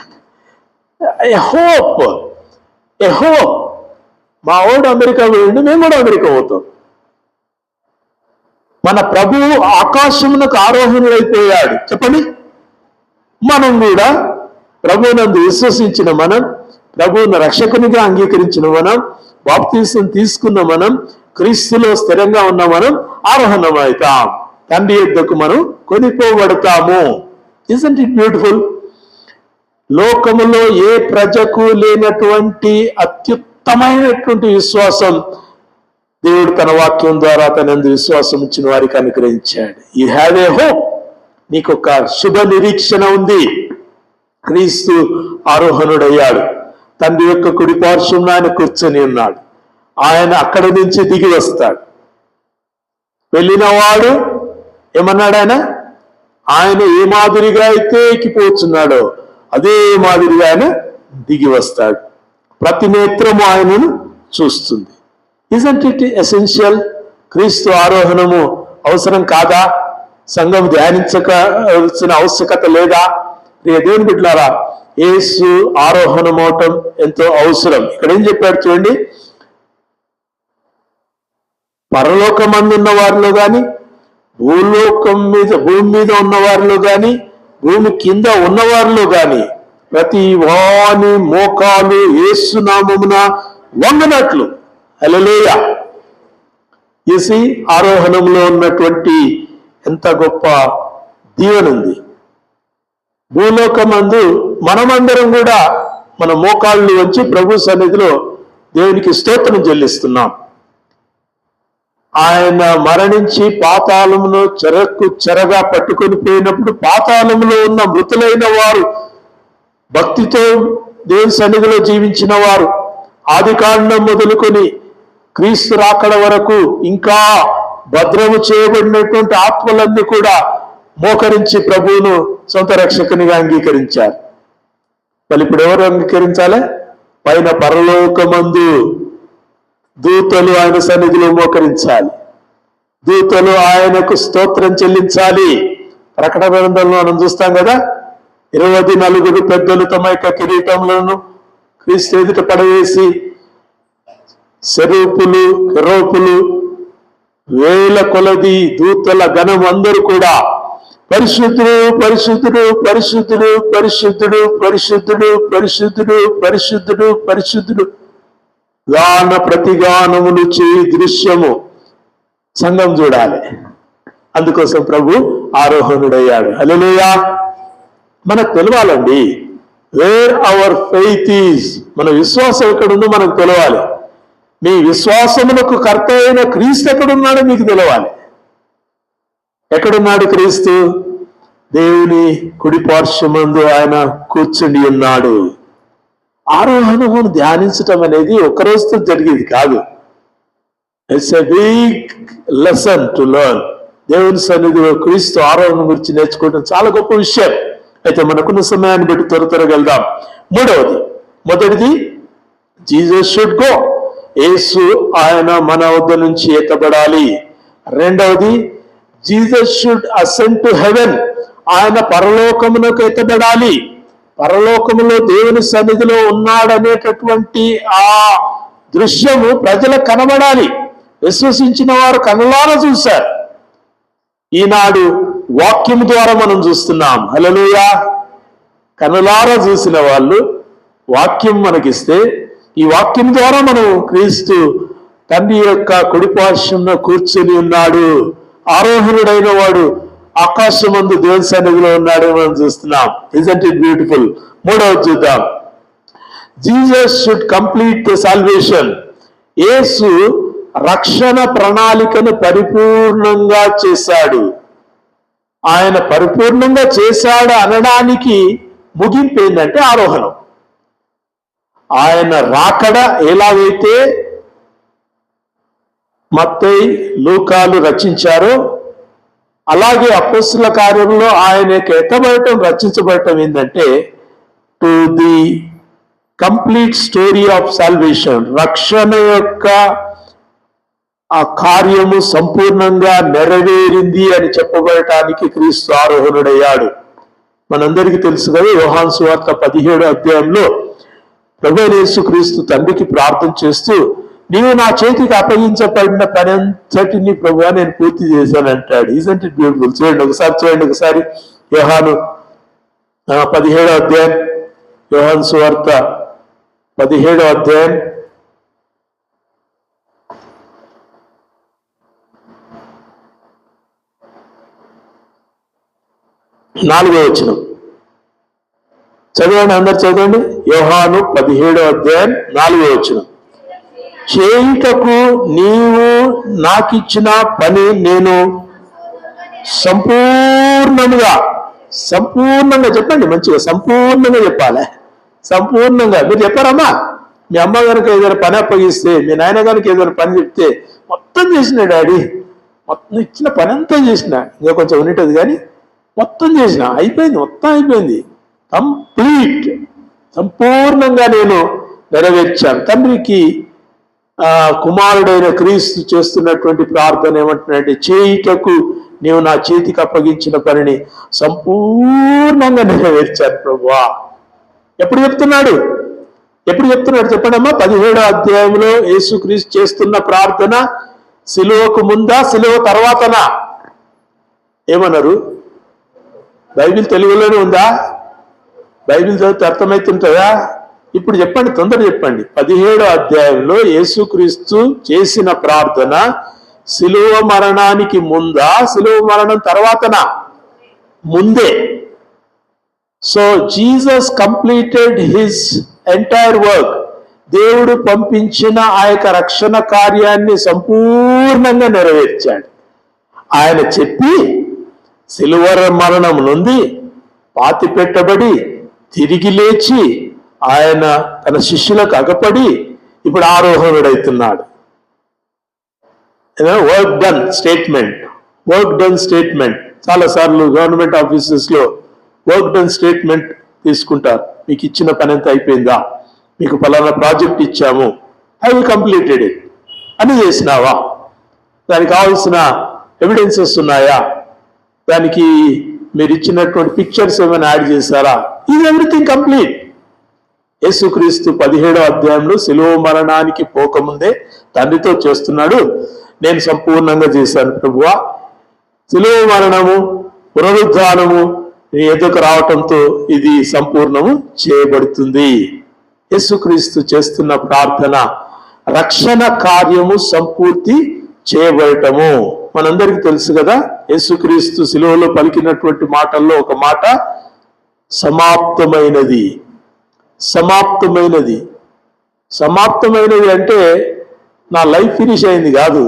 ఏ హోప్ మావాడు అమెరికా పోయిండు, మేము కూడా అమెరికా పోతాం. మన ప్రభువు ఆకాశమునకు ఆరోహణుడైపోయాడు. చెప్పండి, మనం కూడా ప్రభువునందు విశ్వసించిన మనం, ప్రభువును రక్షకునిగా అంగీకరించిన మనం, బాప్తీసం తీసుకున్న మనం, క్రీస్తులో స్థిరంగా ఉన్న మనం ఆరోహణం అవుతాం. తండ్రి యొద్దకు మనం కొనిపోబడతాము. Isn't it beautiful? లోకములో ఏ ప్రజకు లేనటువంటి అత్యుత్తమైనటువంటి విశ్వాసం దేవుడు తన వాక్యం ద్వారా తనందు విశ్వాసం ఇచ్చిన వారికి అనుగ్రహించాడు. You have a hope. నీకు ఒక శుభ నిరీక్షణ ఉంది. క్రీస్తు ఆరోహణుడయ్యాడు. తండ్రి యొక్క కుడి పార్శ్వంలో ఆయన కూర్చొని ఉన్నాడు. ఆయన అక్కడి నుంచి దిగి వస్తాడు. వెళ్ళిన వాడు ఏమన్నాడు? ఆయన ఏ మాదిరిగా అయితే ఎక్కిపోతున్నాడో అదే మాదిరిగా ఆయన దిగి వస్తాడు. ప్రతి నేత్రము ఆయనను చూస్తుంది. Isn't it essential? క్రీస్తు ఆరోహణము అవసరం కాదా? సంఘం ధ్యానించవలసిన ఆవశ్యకత లేదా? దేవుని బిడ్డలారా, యేసు ఆరోహణం అవటం ఎంతో అవసరం. ఇక్కడ ఏం చెప్పాడు చూడండి, పరలోకమందు ఉన్న వారిలో కానీ, భూమి మీద ఉన్న వారిలో కానీ, భూమి కింద ఉన్నవారిలో కానీ ప్రతి వాని మోకాలు యేసు నామమున వంగనట్లు. హల్లెలూయా! యేసు ఆరోహణంలో ఉన్నటువంటి ఎంత గొప్ప దీవెనుంది. భూలోకమందు మనమందరం కూడా మన మోకాళ్ళు వచ్చి ప్రభు సన్నిధిలో దేవునికి స్తోత్రం చెల్లిస్తున్నాం. ఆయన మరణించి పాతాళమును చెరగా పట్టుకొని పోయినప్పుడు పాతాళములో ఉన్న మృతులైన వారు, భక్తితో దేవుని సన్నిధిలో జీవించిన వారు, ఆదికాండం మొదలుకొని క్రీస్తు రాకడ వరకు ఇంకా భద్రము చేయబడినటువంటి ఆత్మలన్నీ కూడా మోకరించి ప్రభువును సొంత రక్షకునిగా అంగీకరించారు. మరి ఇప్పుడు ఎవరు అంగీకరించాలి? పైన పరలోకమందు దూతలు ఆయన సన్నిధిలో మోకరించాలి. దూతలు ఆయనకు స్తోత్రం చెల్లించాలి. ప్రకటన గ్రంథంలో మనం చూస్తాం కదా, 24 పెద్దలు తమ యొక్క కిరీటంలోను క్రీస్తు ఎదుట పడవేసి సెరూపులు కెరూపులు వేల కొలది దూతల గణం అందరూ కూడా పరిశుద్ధుడు పరిశుద్ధుడు పరిశుద్ధుడు పరిశుద్ధుడు పరిశుద్ధుడు పరిశుద్ధుడు పరిశుద్ధుడు పరిశుద్ధుడు గాన ప్రతిగానములు చేయి దృశ్యము సంఘం చూడాలి. అందుకోసం ప్రభు ఆరోహణుడయ్యాడు. హల్లెలూయా. మనకు తెలవాలండి వేర్ అవర్ ఫెయిత్ ఈజ్. మన విశ్వాసం ఎక్కడుందో మనకు తెలవాలి. మీ విశ్వాసములకు కర్త అయిన క్రీస్తు ఎక్కడున్నాడో మీకు తెలవాలి. ఎక్కడున్నాడు క్రీస్తు? దేవుని కుడి పార్శ్వమందు ఆయన కూర్చుని ఉన్నాడు. ఆరోహణమును ధ్యానించటం అనేది ఒక్కరోజుతో జరిగేది కాదు. It's a big lesson to learn. దేవుని సన్నిధిలో క్రీస్తు ఆరోహణం గురించి నేర్చుకోవడం చాలా గొప్ప విషయం. అయితే మనకున్న సమయాన్ని బట్టి త్వరగా వెళ్దాం. మొదటిది జీసస్ షుడ్ గో. యేసు ఆయన మన వద్ద నుంచి ఎత్తబడాలి. రెండవది Jesus should ascend to haven. ఆయన పరలోకమునకు ఎత్తబడాలి. పరలోకములో దేవుని సన్నిధిలో ఉన్నాడనేటటువంటి ఆ దృశ్యము ప్రజలకు కనబడాలి. విశ్వసించిన వారు కనులారా చూశారు. ఈనాడు వాక్యం ద్వారా మనం చూస్తున్నాం. హల్లెలూయా. కనులారా చూసిన వాళ్ళు వాక్యం మనకిస్తే ఈ వాక్యం ద్వారా మనం క్రీస్తు తండ్రి యొక్క కుడిపార్శ్వంలో కూర్చొని ఉన్నాడు, ఆరోహణుడైన వాడు ఆకాశమందు దేవుని సన్నిధిలో ఉన్నాడు మనం చూస్తున్నాం. Isn't it beautiful? మూడవది చూద్దాం. Jesus should complete the salvation. యేసు రక్షణ ప్రణాళికను పరిపూర్ణంగా చేశాడు. ఆయన పరిపూర్ణంగా చేశాడు అనడానికి ముగింపు ఏంటంటే ఆరోహణం. ఆయన రాకడ ఎలాగైతే మత్తయి లూకాలు రచించారో అలాగే అపొస్తలుల కార్యంలో ఆయన ఎత్తబడటం రచించబడటం ఏంటంటే to the complete story of salvation. రక్షణ యొక్క ఆ కార్యము సంపూర్ణంగా నెరవేరింది అని చెప్పబడటానికి క్రీస్తు ఆరోహణుడయ్యాడు. మనందరికీ తెలుసు కదా, యోహాను సువార్త 17వ అధ్యాయంలో ప్రభువైన యేసుక్రీస్తు తండ్రికి ప్రార్థన చేస్తూ నీవు నా చేతికి అప్పగించబడిన పని అంతటిని ప్రభువా నేను పూర్తి చేశాను అంటాడు. Isn't it beautiful? చూడండి ఒకసారి యోహాను 17వ అధ్యాయం, యోహాను సువార్త 17వ అధ్యాయం 4వ వచనం చదవండి, అందరు చదవండి. యోహాను 17వ అధ్యాయం 4వ వచనం. చేయుటకు నీవు నాకిచ్చిన పని నేను సంపూర్ణంగా చెప్పండి, మంచిగా సంపూర్ణంగా చెప్పాలి. సంపూర్ణంగా మీరు చెప్పారమ్మా. మీ అమ్మ కనుక ఏదైనా పని అప్పగిస్తే, మీ నాయన కనుక ఏదైనా పని చెప్తే మొత్తం చేసిన డాడీ, మొత్తం ఇచ్చిన పని అంతా చేసిన, ఇంకా కొంచెం ఉన్నది కానీ మొత్తం చేసిన, మొత్తం అయిపోయింది, కంప్లీట్, సంపూర్ణంగా నేను నెరవేర్చాను. తండ్రికి కుమారుడైన క్రీస్తు చేస్తున్నటువంటి ప్రార్థన ఏమంటున్నాడంటే చేయుటకు నీవు నా చేతికి అప్పగించిన పనిని సంపూర్ణంగా నెరవేర్చాను ప్రభువా. ఎప్పుడు చెప్తున్నాడు చెప్పడమ్మా? 17వ అధ్యాయంలో యేసుక్రీస్తు చేస్తున్న ప్రార్థన సిలువకు ముందా సిలువ తర్వాతనా? ఏమన్నారు? బైబిల్ తెలుగులోనే ఉందా? బైబిల్ చదివితే అర్థమవుతుంటుందా? ఇప్పుడు చెప్పండి, తొందర చెప్పండి. 17వ అధ్యాయంలో యేసుక్రీస్తు చేసిన ప్రార్థన సిలువ మరణానికి ముందా సిలువ మరణం తర్వాతనా? ముందే. So Jesus completed his entire work. దేవుడు పంపించిన ఆ యొక్క రక్షణ కార్యాన్ని సంపూర్ణంగా నెరవేర్చాడు. ఆయన చెప్పి సిలువ మరణం నుండి పాతి పెట్టబడి తిరిగి లేచి ఆయన తన శిష్యులకు అగపడి ఇప్పుడు ఆరోహణుడవుతున్నాడు. Work done statement. చాలాసార్లు గవర్నమెంట్ ఆఫీసెస్ లో వర్క్ డన్ స్టేట్మెంట్ తీసుకుంటారు. మీకు ఇచ్చిన పని ఎంత అయిపోయిందా, మీకు ఫలానా ప్రాజెక్ట్ ఇచ్చాము, ఐ కంప్లీటెడ్ ఇట్ అని చేసినావా, దానికి కావాల్సిన ఎవిడెన్సెస్ ఉన్నాయా, దానికి మీరు ఇచ్చినటువంటి పిక్చర్స్ ఏమైనా యాడ్ చేశారా? Is everything complete. యేసుక్రీస్తు 17వ అధ్యాయంలో శిలువ మరణానికి పోకముందే తండ్రితో చేస్తున్నాడు, నేను సంపూర్ణంగా చేశాను ప్రభువా, శిలువ మరణము పునరుద్ధానము నీ ఎదుకు రావటంతో ఇది సంపూర్ణము చేయబడుతుంది. యేసుక్రీస్తు చేస్తున్న ప్రార్థన రక్షణ కార్యము సంపూర్తి చేయబడటము. మనందరికీ తెలుసు కదా, యేసుక్రీస్తు శిలువలో పలికినటువంటి మాటల్లో ఒక మాట సమాప్తమైనది. సమాప్తమైనది సమాప్తమైనది అంటే నా లైఫ్ ఫినిష్ అయింది కాదు,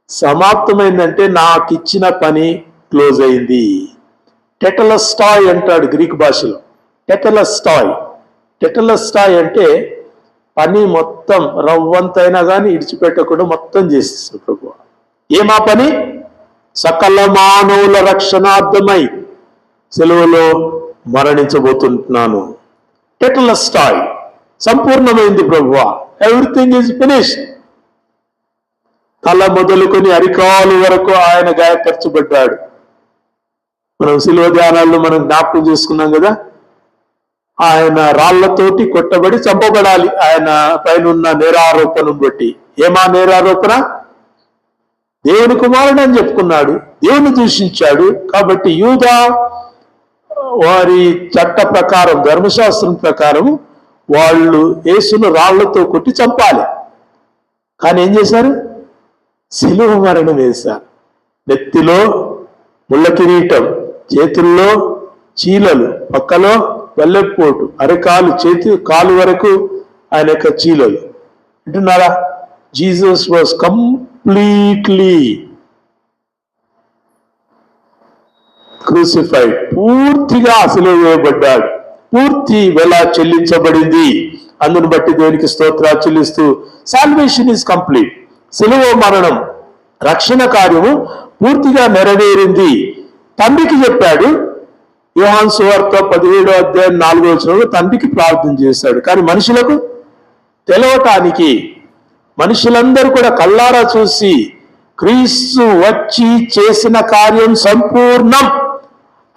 సమాప్తమైందంటే నాకు ఇచ్చిన పని క్లోజ్ అయింది. టెటలస్టాయ్ అంటాడు గ్రీక్ భాషలో. టెటలస్టాయ్ టెటలస్టాయ్ అంటే పని మొత్తం రవ్వంతైనా కానీ ఇడిచిపెట్టకుండా మొత్తం చేసేస్తాడు ప్రభు. ఏమా పని? సకల మానవుల రక్షణార్థమై సెలవులో మరణించబోతున్నాను. టెటలస్టాయ్ సంపూర్ణమైంది ప్రభువా, ఎవ్రీథింగ్ ఈజ్ ఫినిష్డ్. తల మొదలుకొని అరికాలు వరకు ఆయన గాయపరచబడ్డాడు. మనం శిలువ ధ్యానాల్లో మనం జ్ఞాపకం చేసుకున్నాం కదా, ఆయన రాళ్లతోటి కొట్టబడి చంపబడాలి ఆయన పైన ఉన్న నేరారోపణను బట్టి. ఏమా నేరారోపణ? దేవుని కుమారుడు అని చెప్పుకున్నాడు, దేవుని దూషించాడు. కాబట్టి యూదా వారి చట్ట ప్రకారం, ధర్మశాస్త్రం ప్రకారం వాళ్ళు యేసును రాళ్లతో కొట్టి చంపాలి. కానీ ఏం చేశారు? శిలువ మరణం వేశారు. నెత్తిలో ముళ్ళ కిరీటం, చేతుల్లో చీలలు, పక్కలో వెల్లెపోటు, అరకాలు చేతి కాలు వరకు ఆయన యొక్క చీలలు. అంటున్నారా? Jesus was completely crucified. పూర్తిగా అసలు వేయబడ్డాడు. పూర్తి వెల చెల్లించబడింది. అందును బట్టి దేవునికి స్తోత్రాలు చెల్లిస్తూ సాల్వేషన్ ఈజ్ కంప్లీట్. శిలువ మరణం రక్షణ కార్యము పూర్తిగా నెరవేరింది. తండ్రికి చెప్పాడు. యోహాను సువార్త 17వ అధ్యాయం 4వ వచనంలో తండ్రికి ప్రార్థన చేశాడు. కానీ మనుషులకు తెలవటానికి, మనుషులందరూ కూడా కళ్ళారా చూసి క్రీస్తు వచ్చి చేసిన కార్యం సంపూర్ణం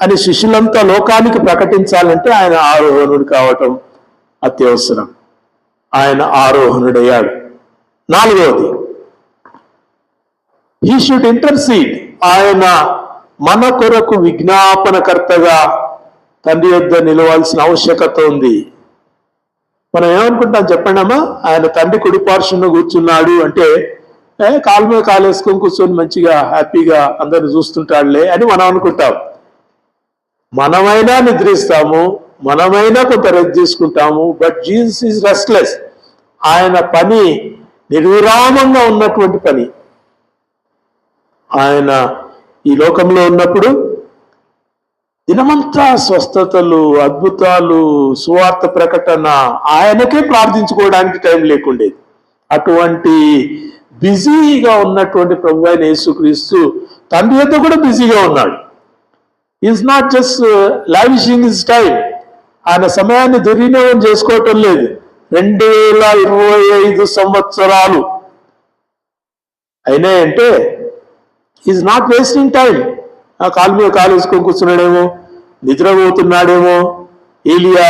అని శిష్యులంతా లోకానికి ప్రకటించాలంటే ఆయన ఆరోహణుడు కావటం అత్యవసరం. ఆయన ఆరోహణుడయ్యాడు. 4వది, హీ షుడ్ ఇంటర్సీడ్. ఆయన మన కొరకు విజ్ఞాపనకర్తగా తండ్రి యొద్ద నిలవాల్సిన ఆవశ్యకత ఉంది. మనం ఏమనుకుంటాం చెప్పండమ్మా? ఆయన తండ్రి కుడి పార్శ్వంలో కూర్చున్నాడు అంటే కాలు మీద కాలు వేసుకొని కూర్చొని మంచిగా హ్యాపీగా అందరిని చూస్తుంటాడులే అని మనం అనుకుంటాం. మనమైనా నిద్రిస్తాము, మనమైనా కొంత రెస్ట్ తీసుకుంటాము. But Jesus is restless. ఆయన పని నిర్విరామంగా ఉన్నటువంటి పని. ఆయన ఈ లోకంలో ఉన్నప్పుడు దినమంతా స్వస్థతలు, అద్భుతాలు, సువార్త ప్రకటన, ఆయనకే ప్రార్థించుకోవడానికి టైం లేకుండేది. అటువంటి బిజీగా ఉన్నటువంటి ప్రభు అయిన యేసుక్రీస్తు తండ్రి యొద్ద కూడా బిజీగా ఉన్నాడు. Is not just lavishing his time. ఆయన సమయాన్ని దుర్వినియోగం చేసుకోవటం లేదు. 2025 సంవత్సరాలు అయినాయంటే ఈజ్ నాట్ వేస్టింగ్ టైం. ఆ కాలు మీద కాలు వేసుకొని కూర్చున్నాడేమో, నిద్రపోతున్నాడేమో. ఏలియా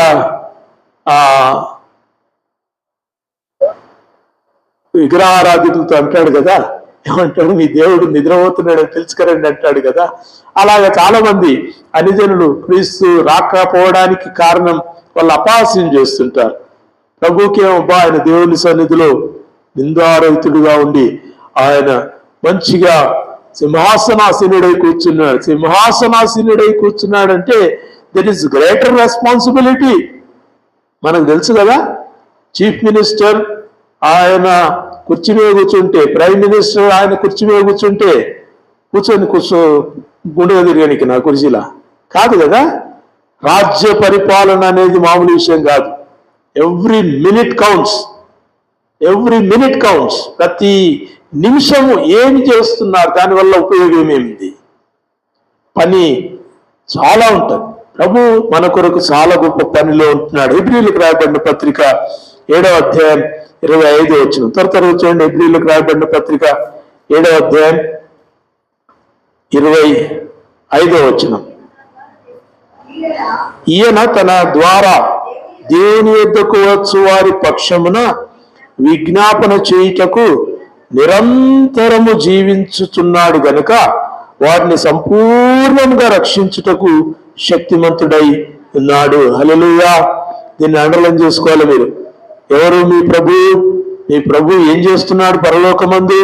విగ్రహారాధికులతో అంటాడు కదా, ఏమంటాడు? మీ దేవుడు నిద్రపోతున్నాడని తెలుసుకరండి అంటాడు కదా. అలాగే చాలా మంది అనిజనులు క్రీస్తు రాకపోవడానికి కారణం వాళ్ళు అపహాస్యం చేస్తుంటారు. ప్రభుకేమో ఆయన దేవుని సన్నిధిలో నిందారహితుడిగా ఉండి ఆయన మంచిగా సింహాసనాసీనుడై కూర్చున్నాడు. సింహాసనాసీనుడై కూర్చున్నాడంటే దెర్ ఇస్ గ్రేటర్ రెస్పాన్సిబిలిటీ. మనకు తెలుసు కదా, చీఫ్ మినిస్టర్ ఆయన కుర్చీ మీద కూర్చుంటే, ప్రైమ్ మినిస్టర్ ఆయన కుర్చీ మీద కూర్చుంటే గుండెగా తిరగనికి నా కుర్చీలా కాదు కదా. రాజ్య పరిపాలన అనేది మామూలు విషయం కాదు. Every minute counts. Every minute counts. ప్రతి నిమిషము ఏమి చేస్తున్నారు, దానివల్ల ఉపయోగం ఏమిటి? పని చాలా ఉంటుంది. ప్రభు మన కొరకు చాలా గొప్ప పనిలో ఉంటున్నాడు. హెబ్రీయులకు రాయబడిన పత్రిక 7వ అధ్యాయం 25వ వచనం. త్వర చూడండి. హెబ్రీయులకు రాయబడిన పత్రిక 7వ అధ్యాయం 25వ వచనం. ఈయన తన ద్వారా దేవుని యొద్దకు వచ్చు వారి పక్షమున విజ్ఞాపన చేయుటకు నిరంతరము జీవించుచున్నాడు గనుక వారిని సంపూర్ణంగా రక్షించుటకు శక్తిమంతుడై ఉన్నాడు. హల్లెలూయా. దీన్ని అండర్లైన్ చేసుకోవాలి మీరు. ఎవరు? మీ ప్రభు. మీ ప్రభు ఏం చేస్తున్నాడు పరలోకమందు?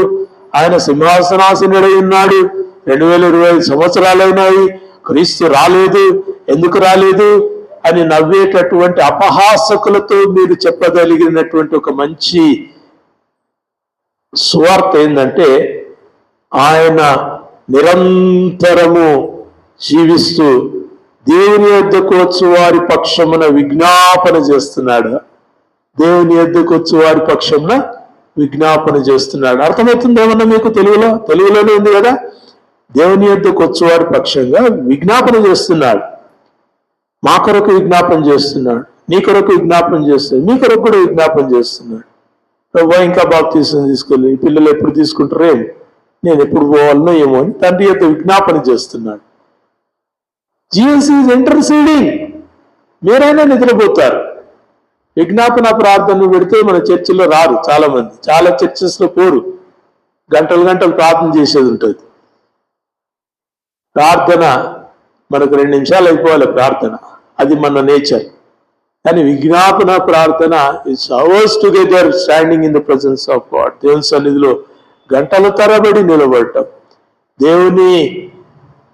ఆయన సింహాసనాసనుడై ఉన్నాడు. 2025 సంవత్సరాలైనాయి, క్రీస్తు రాలేదు. ఎందుకు రాలేదు అని నవ్వేటటువంటి అపహాసకులతో మీరు చెప్పగలిగినటువంటి ఒక మంచి సువార్త ఏంటంటే, ఆయన నిరంతరము జీవిస్తూ దేవుని యొద్దకు వచ్చు వారి పక్షమున విజ్ఞాపన చేస్తున్నాడు. దేవుని యొద్దకు వచ్చు వారి పక్షమున విజ్ఞాపన చేస్తున్నాడు. అర్థమవుతుంది ఏమన్నా మీకు? తెలుగులోనే ఉంది కదా. దేవుని యొద్దకు వచ్చు వారి పక్షంగా విజ్ఞాపన చేస్తున్నాడు. మా కొరకు విజ్ఞాపన చేస్తున్నాడు, నీ కొరకు విజ్ఞాపన చేస్తున్నాడు, మీ కొరకు కూడా విజ్ఞాపన చేస్తున్నాడు. ప్రభు ఇంకా బాప్తీసం తీసుకెళ్ళి ఈ పిల్లలు ఎప్పుడు తీసుకుంటారేమో, నేను ఎప్పుడు పోవాలనో ఏమో అని తండ్రి యొక్క విజ్ఞాపన చేస్తున్నాడు. GS is interceding. మీరైనా నిద్రపోతారు. విజ్ఞాపన ప్రార్థన పెడితే మన చర్చిలో రారు చాలా మంది. చాలా చర్చెస్ లో పోరు. గంటలు గంటలు ప్రార్థన చేసేది ఉంటుంది. ప్రార్థన మనకు 2 నిమిషాలు అయిపోవాలి ప్రార్థన, అది మన నేచర్. కానీ విజ్ఞాపన ప్రార్థన it's hours together standing in the presence of God. దేవుని సన్నిధిలో గంటల తరబడి నిలబడటం, దేవుని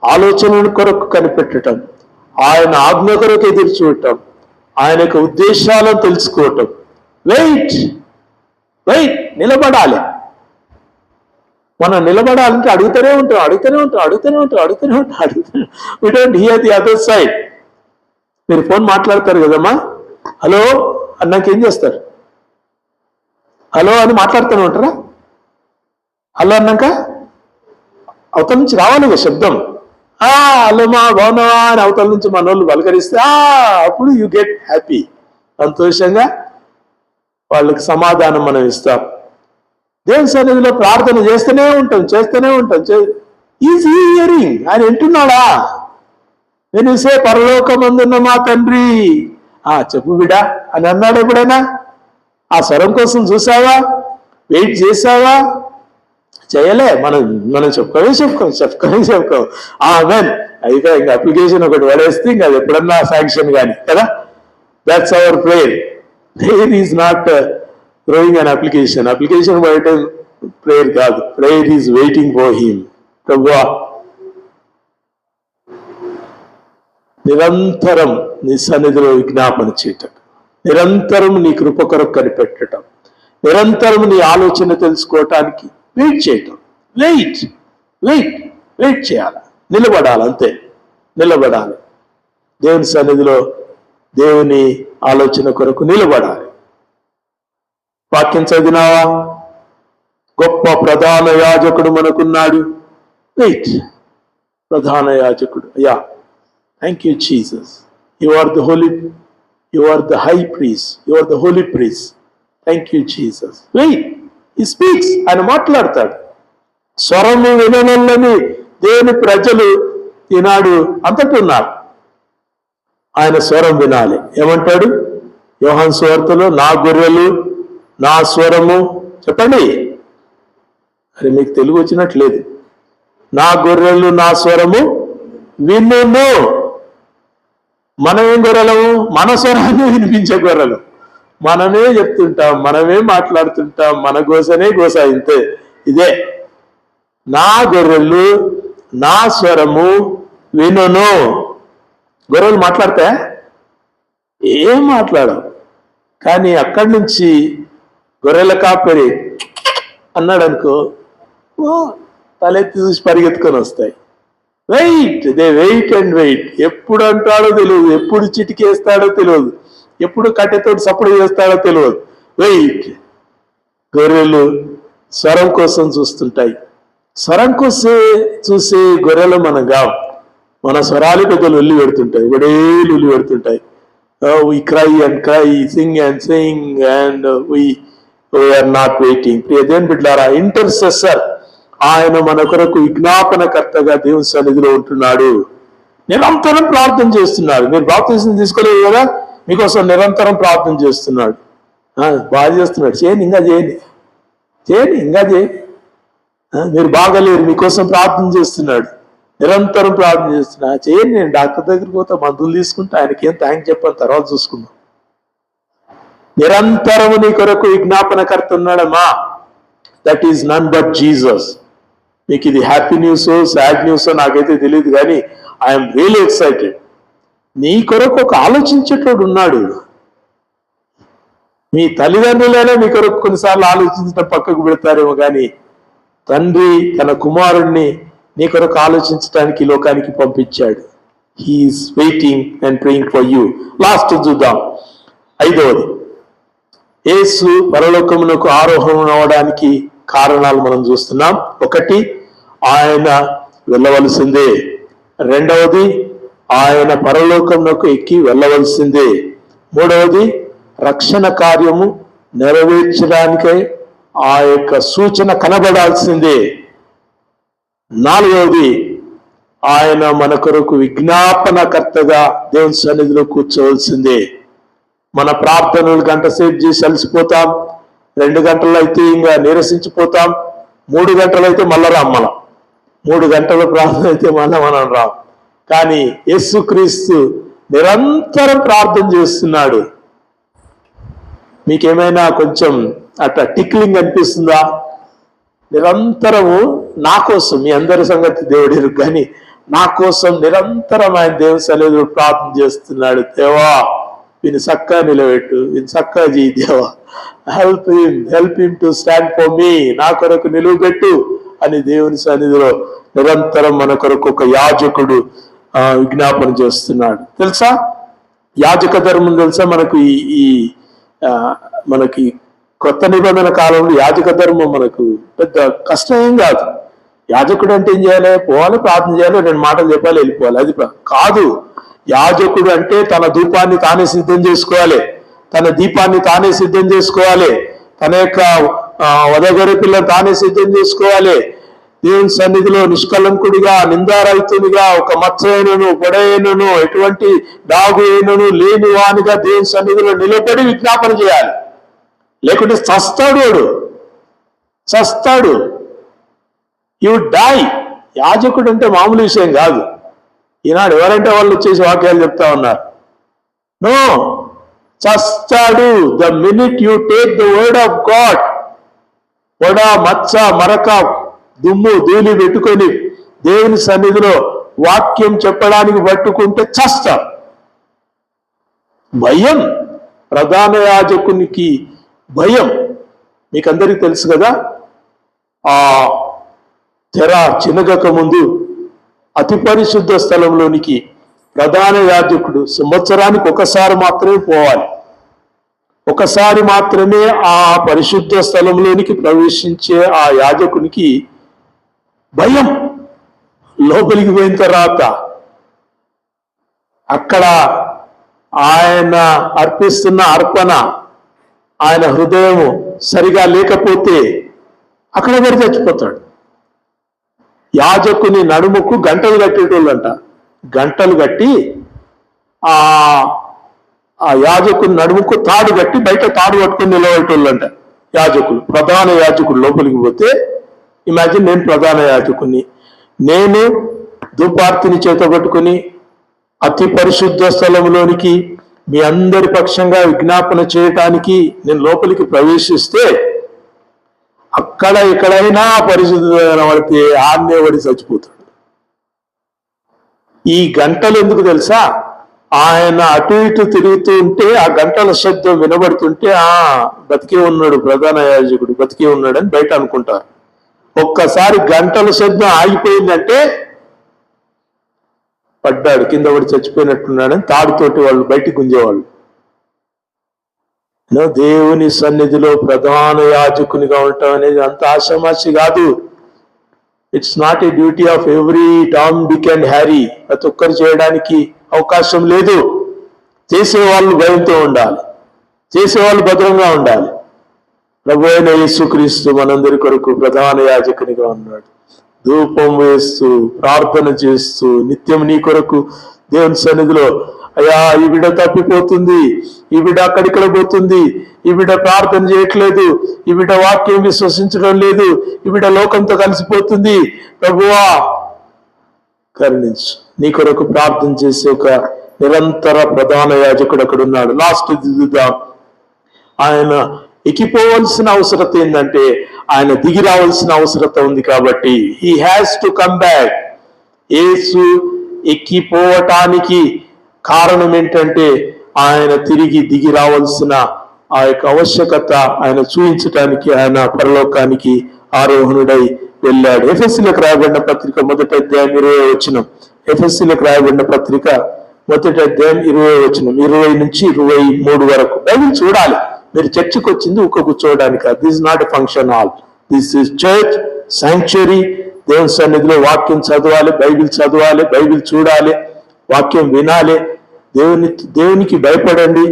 ఆలోచనల కొరకు కనిపెట్టడం, ఆయన ఆజ్ఞ కొరకు ఎదురు చూడటం, ఆయన యొక్క ఉద్దేశాలను తెలుసుకోవటం. వెయిట్ నిలబడాలి. మనం నిలబడాలంటే అడుగుతూనే ఉంటాం. We don't hear the other side. మీరు ఫోన్ మాట్లాడతారు కదమ్మా, హలో అన్నాక ఏం చేస్తారు? హలో అని మాట్లాడుతూనే ఉంటారా? హలో అన్నాక అవతల నుంచి రావాలి కదా శబ్దం. హలో మా బాగున్నావా అని అవతల నుంచి మన వాళ్ళు పలకరిస్తే అప్పుడు యు గెట్ హ్యాపీ. సంతోషంగా వాళ్ళకి సమాధానం మనం ఇస్తాం. దేవుని సన్నిధిలో ప్రార్థన చేస్తూనే ఉంటాం. Is hearing. ఆయన వింటున్నాడా? వెనిసే పరలోకమందున్న మా తండ్రి, చెప్పు బిడా అని అన్నాడు ఎప్పుడైనా? ఆ స్వరం కోసం చూసావా? వెయిట్ చేసావా? చేయలే. మనం చెప్పుకోం. ఆమెన్. అయితే ఇంకా అప్లికేషన్ ఒకటి పడేస్తే ఇంకా అది ఎప్పుడన్నా శాంక్షన్ కానీ కదా. That's our prayer. Prayer is not throwing an application పడటం ప్రేయర్ కాదు. Prayer is waiting for him. ప్రభువా, నిరంతరం నీ సన్నిధిలో విజ్ఞాపన చేయటం, నిరంతరం నీ కృప కొరకు కనిపెట్టడం, నిరంతరం నీ ఆలోచన తెలుసుకోవటానికి వెయిట్ చేయటం. వెయిట్ చేయాలి. నిలబడాలి. అంతే, నిలబడాలి. దేవుని సన్నిధిలో దేవుని ఆలోచన కొరకు నిలబడాలి. వాక్యం చదివినావా? గొప్ప ప్రధాన యాజకుడు మనకున్నాడు. వెయిట్. ప్రధాన యాజకుడు. Thank you Jesus. You are the high priest, you are the holy priest. Thank you Jesus. Wait. He speaks. ఆయన మాట్లాడతాడు. స్వరము విననొల్లని దేవుని ప్రజలు ఈనాడు అంతటున్నారు. ఆయన స్వరం వినాలి. ఏమంటాడు యోహాను సువార్తలో? నా గొర్రెలు నా స్వరము. చెప్పండి. అరే మీకు తెలుగు వచ్చినట్లేదు. నా గొర్రెలు నా స్వరము వినును. మనమేం గొర్రెలము? మన స్వరాన్ని వినిపించే గొర్రెలు. మనమే చెప్తుంటాం, మనమే మాట్లాడుతుంటాం, మన గోసనే గోస. ఇంతే. ఇదే నా గొర్రెలు నా స్వరము వినును. గొర్రెలు మాట్లాడతా? ఏం మాట్లాడవు. కానీ అక్కడి నుంచి గొర్రెల కాపరి అన్నాడు అనుకో, తలెత్తి చూసి పరిగెత్తుకొని వస్తాయి. వెయిట్. ఎప్పుడు అంటాడో తెలియదు, ఎప్పుడు చిటికేస్తాడో తెలియదు, ఎప్పుడు కట్టెతోటి సప్పుడు చేస్తాడో తెలియదు. వెయిట్. గొర్రెలు స్వరం కోసం చూస్తుంటాయి. స్వరం కోసం చూసే గొర్రెలు మనం కావు. మన స్వరాలు పెద్దలు ఉల్లి పెడుతుంటాయి, ఉల్లి పెడుతుంటాయి. We cry and cry, sing and sing, and we are not waiting. ప్రియదేవుని బిడ్డలారా, ఇంటర్సెసర్ ఆయన మన కొరకు విజ్ఞాపనకర్తగా దేవుని సన్నిధిలో ఉంటున్నాడు. నిరంతరం ప్రార్థన చేస్తున్నాడు. మీరు బాప్తిసం తీసుకోలేదు కదా, మీకోసం నిరంతరం ప్రార్థన చేస్తున్నాడు. బాగా చేస్తున్నాడు, చేయండి, ఇంకా చేయండి, ఇంకా చేయండి. మీరు బాగలేరు, మీకోసం ప్రార్థన చేస్తున్నాడు, నిరంతరం ప్రార్థన చేస్తున్నా. చేయండి, నేను డాక్టర్ దగ్గరికి పోతా, మందులు తీసుకుంటా, ఆయనకి ఏం థ్యాంక్ చెప్పాను, తర్వాత చూసుకుందాం. నిరంతరము నీ కొరకు విజ్ఞాపనకర్త ఉన్నాడమ్మా. That is none but Jesus. మీకు ఇది హ్యాపీ న్యూస్ సాడ్ న్యూస్ నాకైతే తెలియదు, కానీ ఐఎమ్ రియలీ ఎక్సైటెడ్. నీ కొరకు ఒక ఆలోచించేటోడు ఉన్నాడు. మీ తల్లిదండ్రులైనా మీ కొరకు కొన్నిసార్లు ఆలోచించడం పక్కకు పెడతారేమో, కానీ తండ్రి తన కుమారుణ్ణి నీ కొరకు ఆలోచించడానికి లోకానికి పంపించాడు. He is waiting and praying for you. Last చూద్దాం, 5వది. యేసు పరలోకమునకు ఆరోహణం అవడానికి కారణాలు మనం చూస్తున్నాం. 1, ఆయన వెళ్ళవలసిందే. 2వది, ఆయన పరలోకమునకు ఎక్కి వెళ్ళవలసిందే. 3వది, రక్షణ కార్యము నెరవేర్చడానికై ఆ యొక్క సూచన కనబడాల్సిందే. 4వది, ఆయన మన కొరకు విజ్ఞాపనకర్తగా దేవుని సన్నిధిలో కూర్చోవలసిందే. మన ప్రార్థనలు గంట సేపు చేసి అలసిపోతాం, 2 గంటలు అయితే ఇంకా నీరసించిపోతాం, 3 గంటలు అయితే మళ్ళా రాం. మనం 3 గంటల ప్రార్థన అయితే మళ్ళీ మనం రాం. కానీ యేసుక్రీస్తు నిరంతరం ప్రార్థన చేస్తున్నాడు. మీకేమైనా కొంచెం అట్లా టిక్లింగ్ అనిపిస్తుందా? నిరంతరము నా కోసం, మీ అందరి సంగతి దేవుడు కానీ నా కోసం నిరంతరం ఆయన దేవుని సన్నిధిలో ప్రార్థన చేస్తున్నాడు. దేవా, వీని చక్కగా నిలబెట్టు, వీని చక్కగా చేయి దేవా, help him to stand for me, నా కొరకు నిలువబెట్టు అని దేవుని సన్నిధిలో నిరంతరం మన కొరకు ఒక యాజకుడు విజ్ఞాపన చేస్తున్నాడు. తెలుసా, యాజక ధర్మం తెలుసా? మనకి కొత్త నిబంధన కాలంలో యాజక ధర్మం మనకు పెద్ద కష్టం ఏం కాదు. యాజకుడు అంటే ఏం చేయాలి? పోవాలి, ప్రార్థన చేయాలి, 2 మాటలు చెప్పాలి, వెళ్ళిపోవాలి. అది కాదు. యాజకుడు అంటే తన ధూపాన్ని తానే సిద్ధం చేసుకోవాలి, తన దీపాన్ని తానే సిద్ధం చేసుకోవాలి, తన యొక్క వదగొర్రె పిల్లని తానే సిద్ధం చేసుకోవాలి. దేవుని సన్నిధిలో నిష్కలంకుడిగా, నిందారహితునిగా, ఒక మచ్చైనను పొడైనను ఎటువంటి డాగు అయినను లేని వానిగా దేవుని సన్నిధిలో నిలబడి విజ్ఞాపన చేయాలి. లేకుంటే చస్తాడు. You die. యాజకుడు అంటే మామూలు విషయం కాదు. ఈనాడు ఎవరంటే వాళ్ళు వచ్చేసి వాక్యాలు చెప్తా ఉన్నారు. నో, చస్తాడు. The minute you take the word of God, పొడ మచ్చ మరక దుమ్ము ధూళి పెట్టుకొని దేవుని సన్నిధిలో వాక్యం చెప్పడానికి పట్టుకుంటే చస్తా. భయం, ప్రధాన యాజకునికి భయం. మీకందరికీ తెలుసు కదా, ఆ తెర చినగక ముందు అతి పరిశుద్ధ స్థలంలోనికి ప్రధాన యాజకుడు సంవత్సరానికి ఒకసారి మాత్రమే పోవాలి. ఒకసారి మాత్రమే ఆ పరిశుద్ధ స్థలంలోనికి ప్రవేశించే ఆ యాజకునికి భయం. లోపలికి పోయిన తర్వాత అక్కడ ఆయన అర్పిస్తున్న అర్పణ, ఆయన హృదయము సరిగా లేకపోతే అక్కడ పడి చచ్చిపోతాడు. యాజకుని నడుముకు గంటలు కట్టేటోళ్ళంట. గంటలు కట్టి ఆ యాజకుని నడుముకు తాడు కట్టి బయట తాడు పట్టుకుని నిలబడేటోళ్ళంట యాజకులు. ప్రధాన యాజకుడు లోపలికి పోతే, ఇమాజిన్, నేను ప్రధాన యాజకుని, నేను ధూపార్తిని చేత పట్టుకుని అతి పరిశుద్ధ స్థలంలోనికి మీ అందరి పక్షంగా విజ్ఞాపన చేయటానికి నేను లోపలికి ప్రవేశిస్తే అక్కడ ఎక్కడైనా పరిశుద్ధత పడితే ఆన్నే పడి చచ్చిపోతాడు. ఈ గంటలు ఎందుకు తెలుసా? ఆయన అటు ఇటు తిరుగుతూ ఉంటే ఆ గంటల శబ్దం వినబడుతుంటే బతికే ఉన్నాడు, ప్రధాన యాజకుడు బతికే ఉన్నాడని బయట అనుకుంటారు. ఒక్కసారి గంటల శబ్దం ఆగిపోయిందంటే పడ్డాడు, కింద పడి చచ్చిపోయినట్టున్నాడని తాడుతోటి వాళ్ళు బయటికి గుంజేవాళ్ళు. దేవుని సన్నిధిలో ప్రధాన యాజకునిగా ఉండటం అనేది అంత ఆషామాషి కాదు. It's not a duty of every Tom, Dick and Harry. ప్రతి ఒక్కరు చేయడానికి అవకాశం లేదు. చేసేవాళ్ళు భయంతో ఉండాలి, చేసేవాళ్ళు భద్రంగా ఉండాలి. ప్రభువైన యేసుక్రీస్తు మనందరి కొరకు ప్రధాన యాజకునిగా ఉన్నాడు. ధూపం వేస్తూ ప్రార్థన చేస్తూ నిత్యం నీ కొరకు దేవుని సన్నిధిలో, అయ్యా ఈ బిడ్డ తప్పిపోతుంది, ఈ బిడ్డ అక్కడిక్కడ పోతుంది, ఈ బిడ్డ ప్రార్థన చేయట్లేదు, ఈ బిడ్డ వాక్యం విశ్వసించడం లేదు, ఈ బిడ్డ లోకంతో కలిసిపోతుంది, ప్రభువా కరుణించు. నీ కొరకు ప్రార్థన చేసే ఒక నిరంతర ప్రధాన యాజకుడు అక్కడ ఉన్నాడు. లాస్ట్ దిద్దుదాం. ఆయన ఎక్కిపోవలసిన అవసరత ఏంటంటే ఆయన దిగి రావాల్సిన అవసరత ఉంది. కాబట్టి he has to come back. యేసు ఎక్కిపోవటానికి కారణం ఏంటంటే ఆయన తిరిగి దిగి రావాల్సిన ఆ యొక్క ఆవశ్యకత ఆయన చూపించటానికి ఆయన పరలోకానికి ఆరోహణుడై వెళ్ళాడు. ఎఫెసీలకు రాయబడిన పత్రిక 1వ అధ్యాయం 20వ వచనం. ఎఫెసీలకు రాయబడిన పత్రిక 1వ అధ్యాయం 20వ వచనం, 20 నుంచి 23 వరకు. బైబిల్ చూడాలి. మీరు చర్చికి వచ్చింది ఊక కూర్చోవడానికి. This not a function hall, this is church sanctuary. దేవుని సన్నిధిలో వాక్యం చదవాలి, బైబిల్ చదవాలి, బైబిల్ చూడాలి, వాక్యం వినాలి. దేవునికి భయపడండి.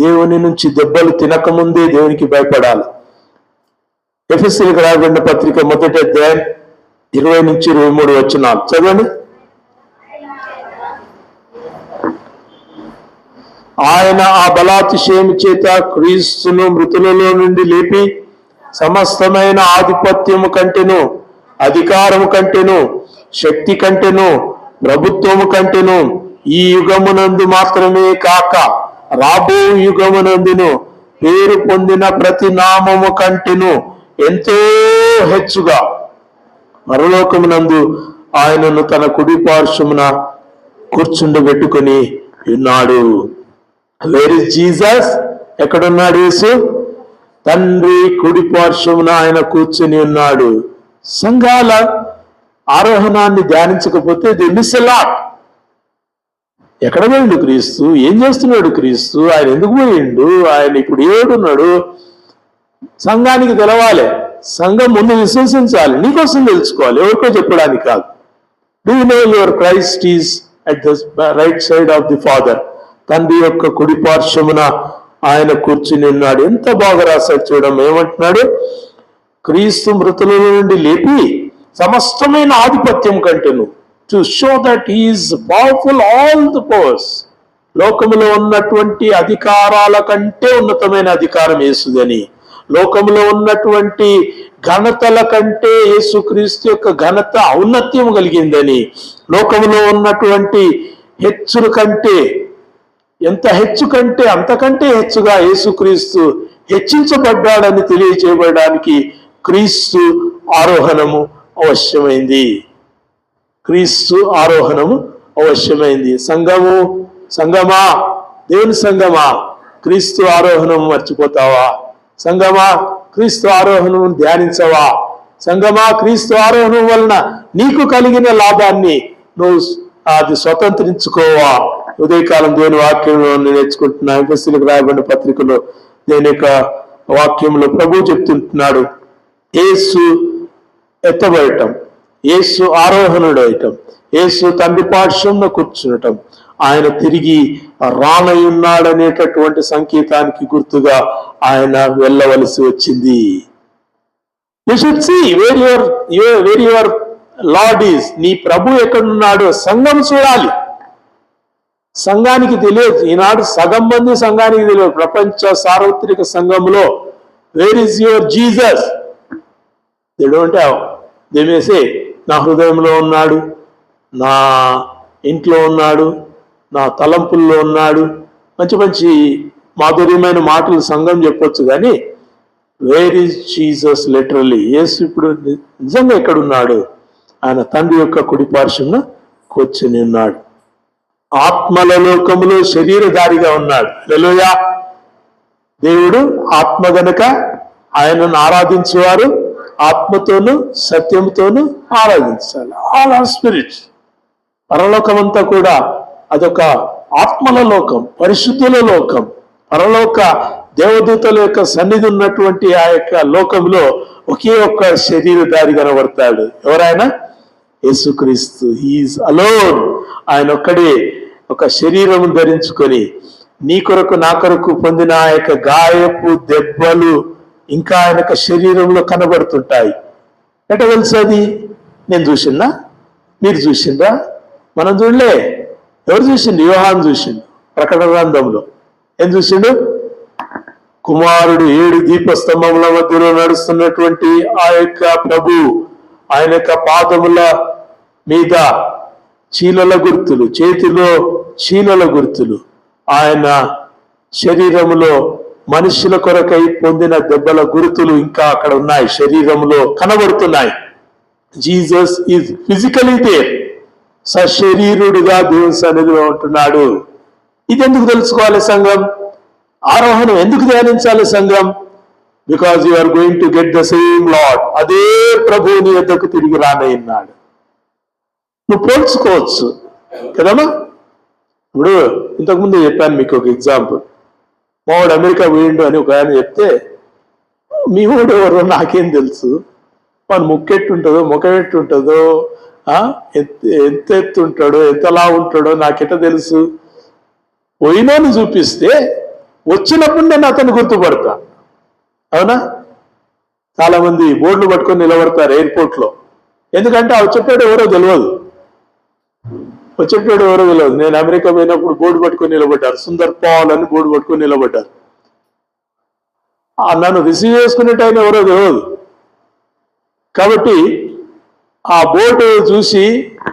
దేవుని నుంచి దెబ్బలు తినకముందే దేవునికి భయపడాలి. ఎఫెసీలకు రాయబడిన పత్రిక 1వ అధ్యాయం 20 నుంచి 23 వచనాలు చదవండి. ఆయన ఆ బలాతిశయము చేత క్రీస్తును మృతులలో నుండి లేపి సమస్తమైన ఆధిపత్యము కంటెను, అధికారము కంటెను, శక్తి కంటెను, ప్రభుత్వము కంటెను ఈ యుగమునందు మాత్రమే కాక రాబో యుగమునందును పేరు పొందిన ప్రతి నామము కంటెను ఎంతో హెచ్చుగా పరలోకమునందు ఆయనను తన కుడి పార్శ్వమున కూర్చుండబెట్టుకొని ఉన్నాడు. Where is Jesus? ఎక్కడున్నాడు యేసు? తండ్రి కుడి పార్శ్వమున ఆయన కూర్చుని ఉన్నాడు. సంఘాల ఆరోహణాన్ని ధ్యానించకపోతే ది మిస్ ఎ లాట్. ఎక్కడ పోయిండు క్రీస్తు? ఏం చేస్తున్నాడు క్రీస్తు? ఆయన ఎందుకు పోయిండు? ఆయన ఇప్పుడు ఏడున్నాడు? సంఘానికి తెలవాలి. సంఘం ముందు విశ్వసించాలి. నీకోసం తెలుసుకోవాలి, ఎవరికో చెప్పడానికి కాదు. Do know your Christ is at the right side of the father. తండ్రి యొక్క కుడి పార్శ్వమున ఆయన కూర్చుని ఉన్నాడు. ఎంత బాగా రాశాడు చూడడం. ఏమంటున్నాడు? క్రీస్తు మృతుల నుండి లేపి సమస్తమైన ఆధిపత్యం కంటేను, to show that he is powerful all the powers. లోకములో ఉన్నటువంటి అధికారాల కంటే ఉన్నతమైన అధికారం యేసుదని, లోకములో ఉన్నటువంటి ఘనతల కంటే యేసుక్రీస్తు యొక్క ఘనత ఔన్నత్యం కలిగిందని, లోకములో ఉన్నటువంటి హెచ్చుల కంటే, ఎంత హెచ్చు కంటే అంతకంటే హెచ్చుగా యేసుక్రీస్తు హెచ్చించబడ్డాడని తెలియచేయబడడానికి క్రీస్తు ఆరోహణము అవశ్యమైంది. క్రీస్తు ఆరోహణము అవశ్యమైంది. సంగమా, దేవుని సంగమా, క్రీస్తు ఆరోహణము మర్చిపోతావా? సంగమా, క్రీస్తు ఆరోహణము ధ్యానించవా? సంగమా, క్రీస్తు ఆరోహణం వలన నీకు కలిగిన లాభాన్ని నువ్వు అది స్వతంత్రించుకోవా? ఉదయకాలం దేవుని వాక్యంలో నేర్చుకుంటున్నా. ఎఫెసీలకు రాయబడిన పత్రికలో దేని యొక్క వాక్యంలో ప్రభు చెప్తుంటున్నాడు, యేసు ఎత్తబడటం, యేసు ఆరోహణుడయటం, యేసు తండ్రి పార్శ్వంలో కూర్చునటం, ఆయన తిరిగి రానయున్నాడనేటటువంటి సంకేతానికి గుర్తుగా ఆయన వెళ్ళవలసి వచ్చింది. You should see where your lord is. నీ ప్రభు ఎక్కడున్నాడో సంఘం చూడాలి. సంఘానికి తెలియదు. ఈనాడు సగం మంది సంఘానికి తెలియదు. ప్రపంచ సార్వత్రిక సంఘంలో where is your Jesus? They don't have. They may say, నా హృదయంలో ఉన్నాడు, నా ఇంట్లో ఉన్నాడు, నా తలంపుల్లో ఉన్నాడు. మంచి మంచి మాధుర్యమైన మాటలు సంఘం చెప్పొచ్చు, కానీ వేర్ ఈజ్ జీసస్ లిటరల్లీ? యేసు ఇప్పుడు నిజంగా ఎక్కడున్నాడు? ఆయన తండ్రి యొక్క కుడి పార్శ్వమున కూర్చుని ఉన్నాడు. ఆత్మల లోకములో శరీరధారిగా ఉన్నాడు. హల్లెలూయా. దేవుడు ఆత్మ గనుక ఆయనను ఆరాధించేవారు ఆత్మతోనూ సత్యంతోనూ ఆరాధించాలి. All are spirits. పరలోకం అంతా కూడా అదొక ఆత్మల లోకం, పరిశుద్ధుల లోకం. పరలోక దేవదూతల యొక్క సన్నిధి ఉన్నటువంటి ఆ యొక్క లోకంలో ఒకే ఒక్క శరీరధారి కనబడతాడు. ఎవరైనా? యేసుక్రీస్తు. He is alone. ఆయన ఒక్కడే ఒక శరీరం ధరించుకొని నీ కొరకు నా కొరకు పొందిన ఆ యొక్క గాయపు దెబ్బలు ఇంకా ఆయన శరీరంలో కనబడుతుంటాయి. ఎట తెలుసు అది? నేను చూసిందా? మీరు చూసిందా? మనం చూడలే. ఎవరు చూసిండు? యోహాను చూసిండు ప్రకటన గ్రంథంలో. ఏం చూసిండు? కుమారుడు 7 దీపస్తంభముల మధ్యలో నడుస్తున్నటువంటి ఆ యొక్క ప్రభు, ఆయన యొక్క పాదముల మీద చీలల గుర్తులు, చేతిలో చీలల గుర్తులు, ఆయన శరీరములో మనుషుల కొరకై పొందిన దెబ్బల గుర్తులు ఇంకా అక్కడ ఉన్నాయి, శరీరంలో కనబడుతున్నాయి. జీసస్ ఈజ్ ఫిజికలీ దేర్, సశరీరుడిగా దేవుని సన్నిధిలో ఉంటున్నాడు. ఇది ఎందుకు తెలుసుకోవాలి సంఘం? ఆరోహణం ఎందుకు ధ్యానించాలి సంఘం? Because you are going to get the same lord. అదే ప్రభువుని యొద్దకు తిరిగి రానయ్యున్నాడు. నువ్వు పోల్చుకోవచ్చు కదమ్మా. ఇప్పుడు ఇంతకుముందు చెప్పాను మీకు ఒక ఎగ్జాంపుల్. మావాడు అమెరికా పోయిండు అని ఒక ఆయన చెప్తే, మీ వాడు ఎవరో నాకేం తెలుసు, వాడు ముక్కెట్టుంటుందో ముఖం ఎట్టుంటుందో, ఎంత ఎత్తుంటాడో ఎంతలా ఉంటాడో నాకెట్ట తెలుసు? పోయినోని చూపిస్తే వచ్చినప్పుడు నేను అతను గుర్తుపడతా. అవునా? చాలా మంది బోర్డులు పట్టుకొని నిలబడతారు ఎయిర్పోర్ట్లో. ఎందుకంటే ఆ వచ్చేటాడు ఎవరో తెలియదు. నేను అమెరికా పోయినప్పుడు బోర్డు పట్టుకొని నిలబడ్డారు, సుందర్ పాల్ అని బోర్డు పట్టుకొని నిలబడ్డారు. నన్ను రిసీవ్ చేసుకునేట ఆయన ఎవరో తెలియదు. కాబట్టి ఆ బోర్డు చూసి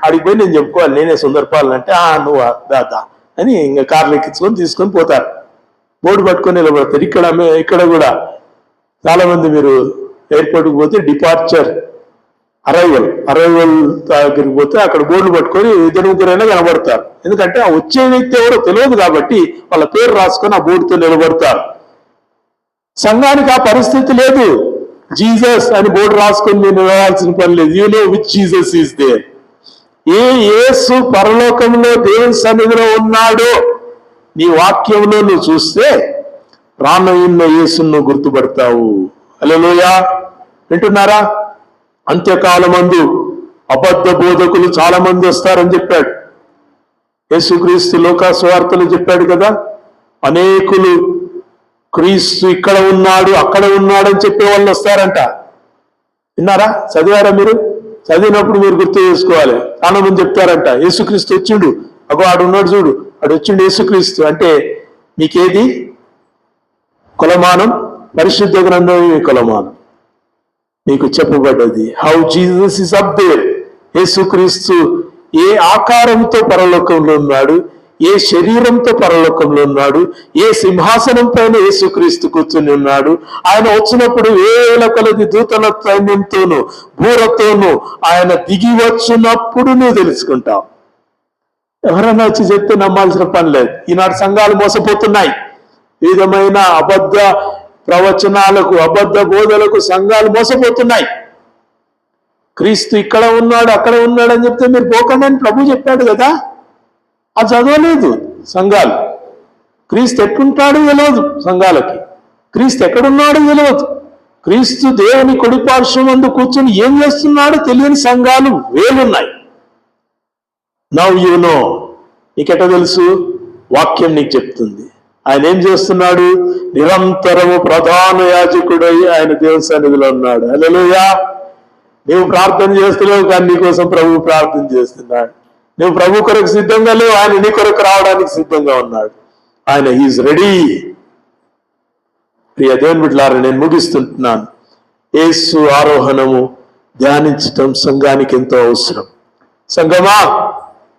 అడిగి పోయి నేను చెప్పుకోవాలి, నేనే సుందర్ పాల్ అంటే నువ్వు దాదా అని ఇంకా కార్లు ఎక్కించుకొని తీసుకొని పోతారు. బోర్డు పట్టుకొని నిలబడతారు. ఇక్కడ కూడా చాలా మంది మీరు ఎయిర్పోర్ట్కి పోతే డిపార్చర్ అరైవల్ దగ్గరికి పోతే అక్కడ బోర్డులు పట్టుకొని 2-3 కనబడతారు. ఎందుకంటే ఆ వచ్చే వ్యక్తి ఎవరో తెలియదు కాబట్టి వాళ్ళ పేరు రాసుకొని ఆ బోర్డుతో నిలబడతారు. సంఘానికి ఆ పరిస్థితి లేదు. జీసస్ అని బోర్డు రాసుకొని మీరు నిలవాల్సిన పని లేదు. You know which Jesus is there. ఏ యేసు పరలోకంలో దేవుని సన్నిధిలో ఉన్నాడో నీ వాక్యంలో నువ్వు చూస్తే రానయ్యున్న యేసును గుర్తుపడతావు. హల్లెలూయా. వింటున్నారా? అంత్యకాలమందు అబద్ధ బోధకులు చాలా మంది వస్తారని చెప్పాడు యేసుక్రీస్తు. లోకాసువార్తలు చెప్పాడు కదా, అనేకులు క్రీస్తు ఇక్కడ ఉన్నాడు అక్కడ ఉన్నాడు అని చెప్పే వాళ్ళు వస్తారంట. విన్నారా? చదివారా మీరు? చదివినప్పుడు మీరు గుర్తు చేసుకోవాలి. చాలా మంది చెప్తారంట యేసుక్రీస్తు వచ్చిండు, అగో ఆడున్నాడు చూడు, ఆడు వచ్చిండు యేసుక్రీస్తు అంటే మీకేది కొలమానం? పరిశుద్ధ గ్రంథం కొలమానం. మీకు చెప్పబడ్డది how Jesus is up there. యేసుక్రీస్తు ఏ ఆకారంతో పరలోకంలో ఉన్నాడు, ఏ శరీరంతో పరలోకంలో ఉన్నాడు, ఏ సింహాసనం పైన యేసుక్రీస్తు కూర్చుని ఉన్నాడు. ఆయన వచ్చినప్పుడు 1000 కొలది దూతల సైన్యంతోనూ బూరతోనూ ఆయన దిగి వచ్చినప్పుడు నువ్వు తెలుసుకుంటావు. ఎవరైనా వచ్చి చెప్తే నమ్మాల్సిన పని లేదు. ఈనాడు సంఘాలు మోసపోతున్నాయి. విధమైన అబద్ధ ప్రవచనాలకు, అబద్ధ బోధలకు సంఘాలు మోసపోతున్నాయి. క్రీస్తు ఇక్కడ ఉన్నాడు అక్కడ ఉన్నాడు అని చెప్తే మీరు పోకండి అని ప్రభు చెప్పాడు కదా. అది చదవలేదు సంఘాలు. క్రీస్తు ఎట్లుంటాడు తెలియదు సంఘాలకి. క్రీస్తు ఎక్కడున్నాడు తెలియదు. క్రీస్తు దేవుని కుడిపార్శ్వం ముందు కూర్చొని ఏం చేస్తున్నాడో తెలియని సంఘాలు వేలున్నాయి. Now you know. నీకెట తెలుసు? వాక్యం నీకు చెప్తుంది. ఆయన ఏం చేస్తున్నాడు? నిరంతరము ప్రధాన యాజకుడై ఆయన దేవుని సన్నిధిలో ఉన్నాడు. హల్లెలూయా. నీవు ప్రార్థన చేస్తున్నావు కానీ నీకోసం ప్రభు ప్రార్థన చేస్తున్నాడు. నువ్వు ప్రభు కొరకు సిద్ధంగా లేవు, ఆయన నీ కొరకు రావడానికి సిద్ధంగా ఉన్నాడు. ఆయన హీజ్ రెడీ. ప్రియ దేవుని బిడ్డలారా, నేను ముగిస్తుంటున్నాను. యేసు ఆరోహణము ధ్యానించటం సంఘానికి ఎంతో అవసరం. సంఘమా,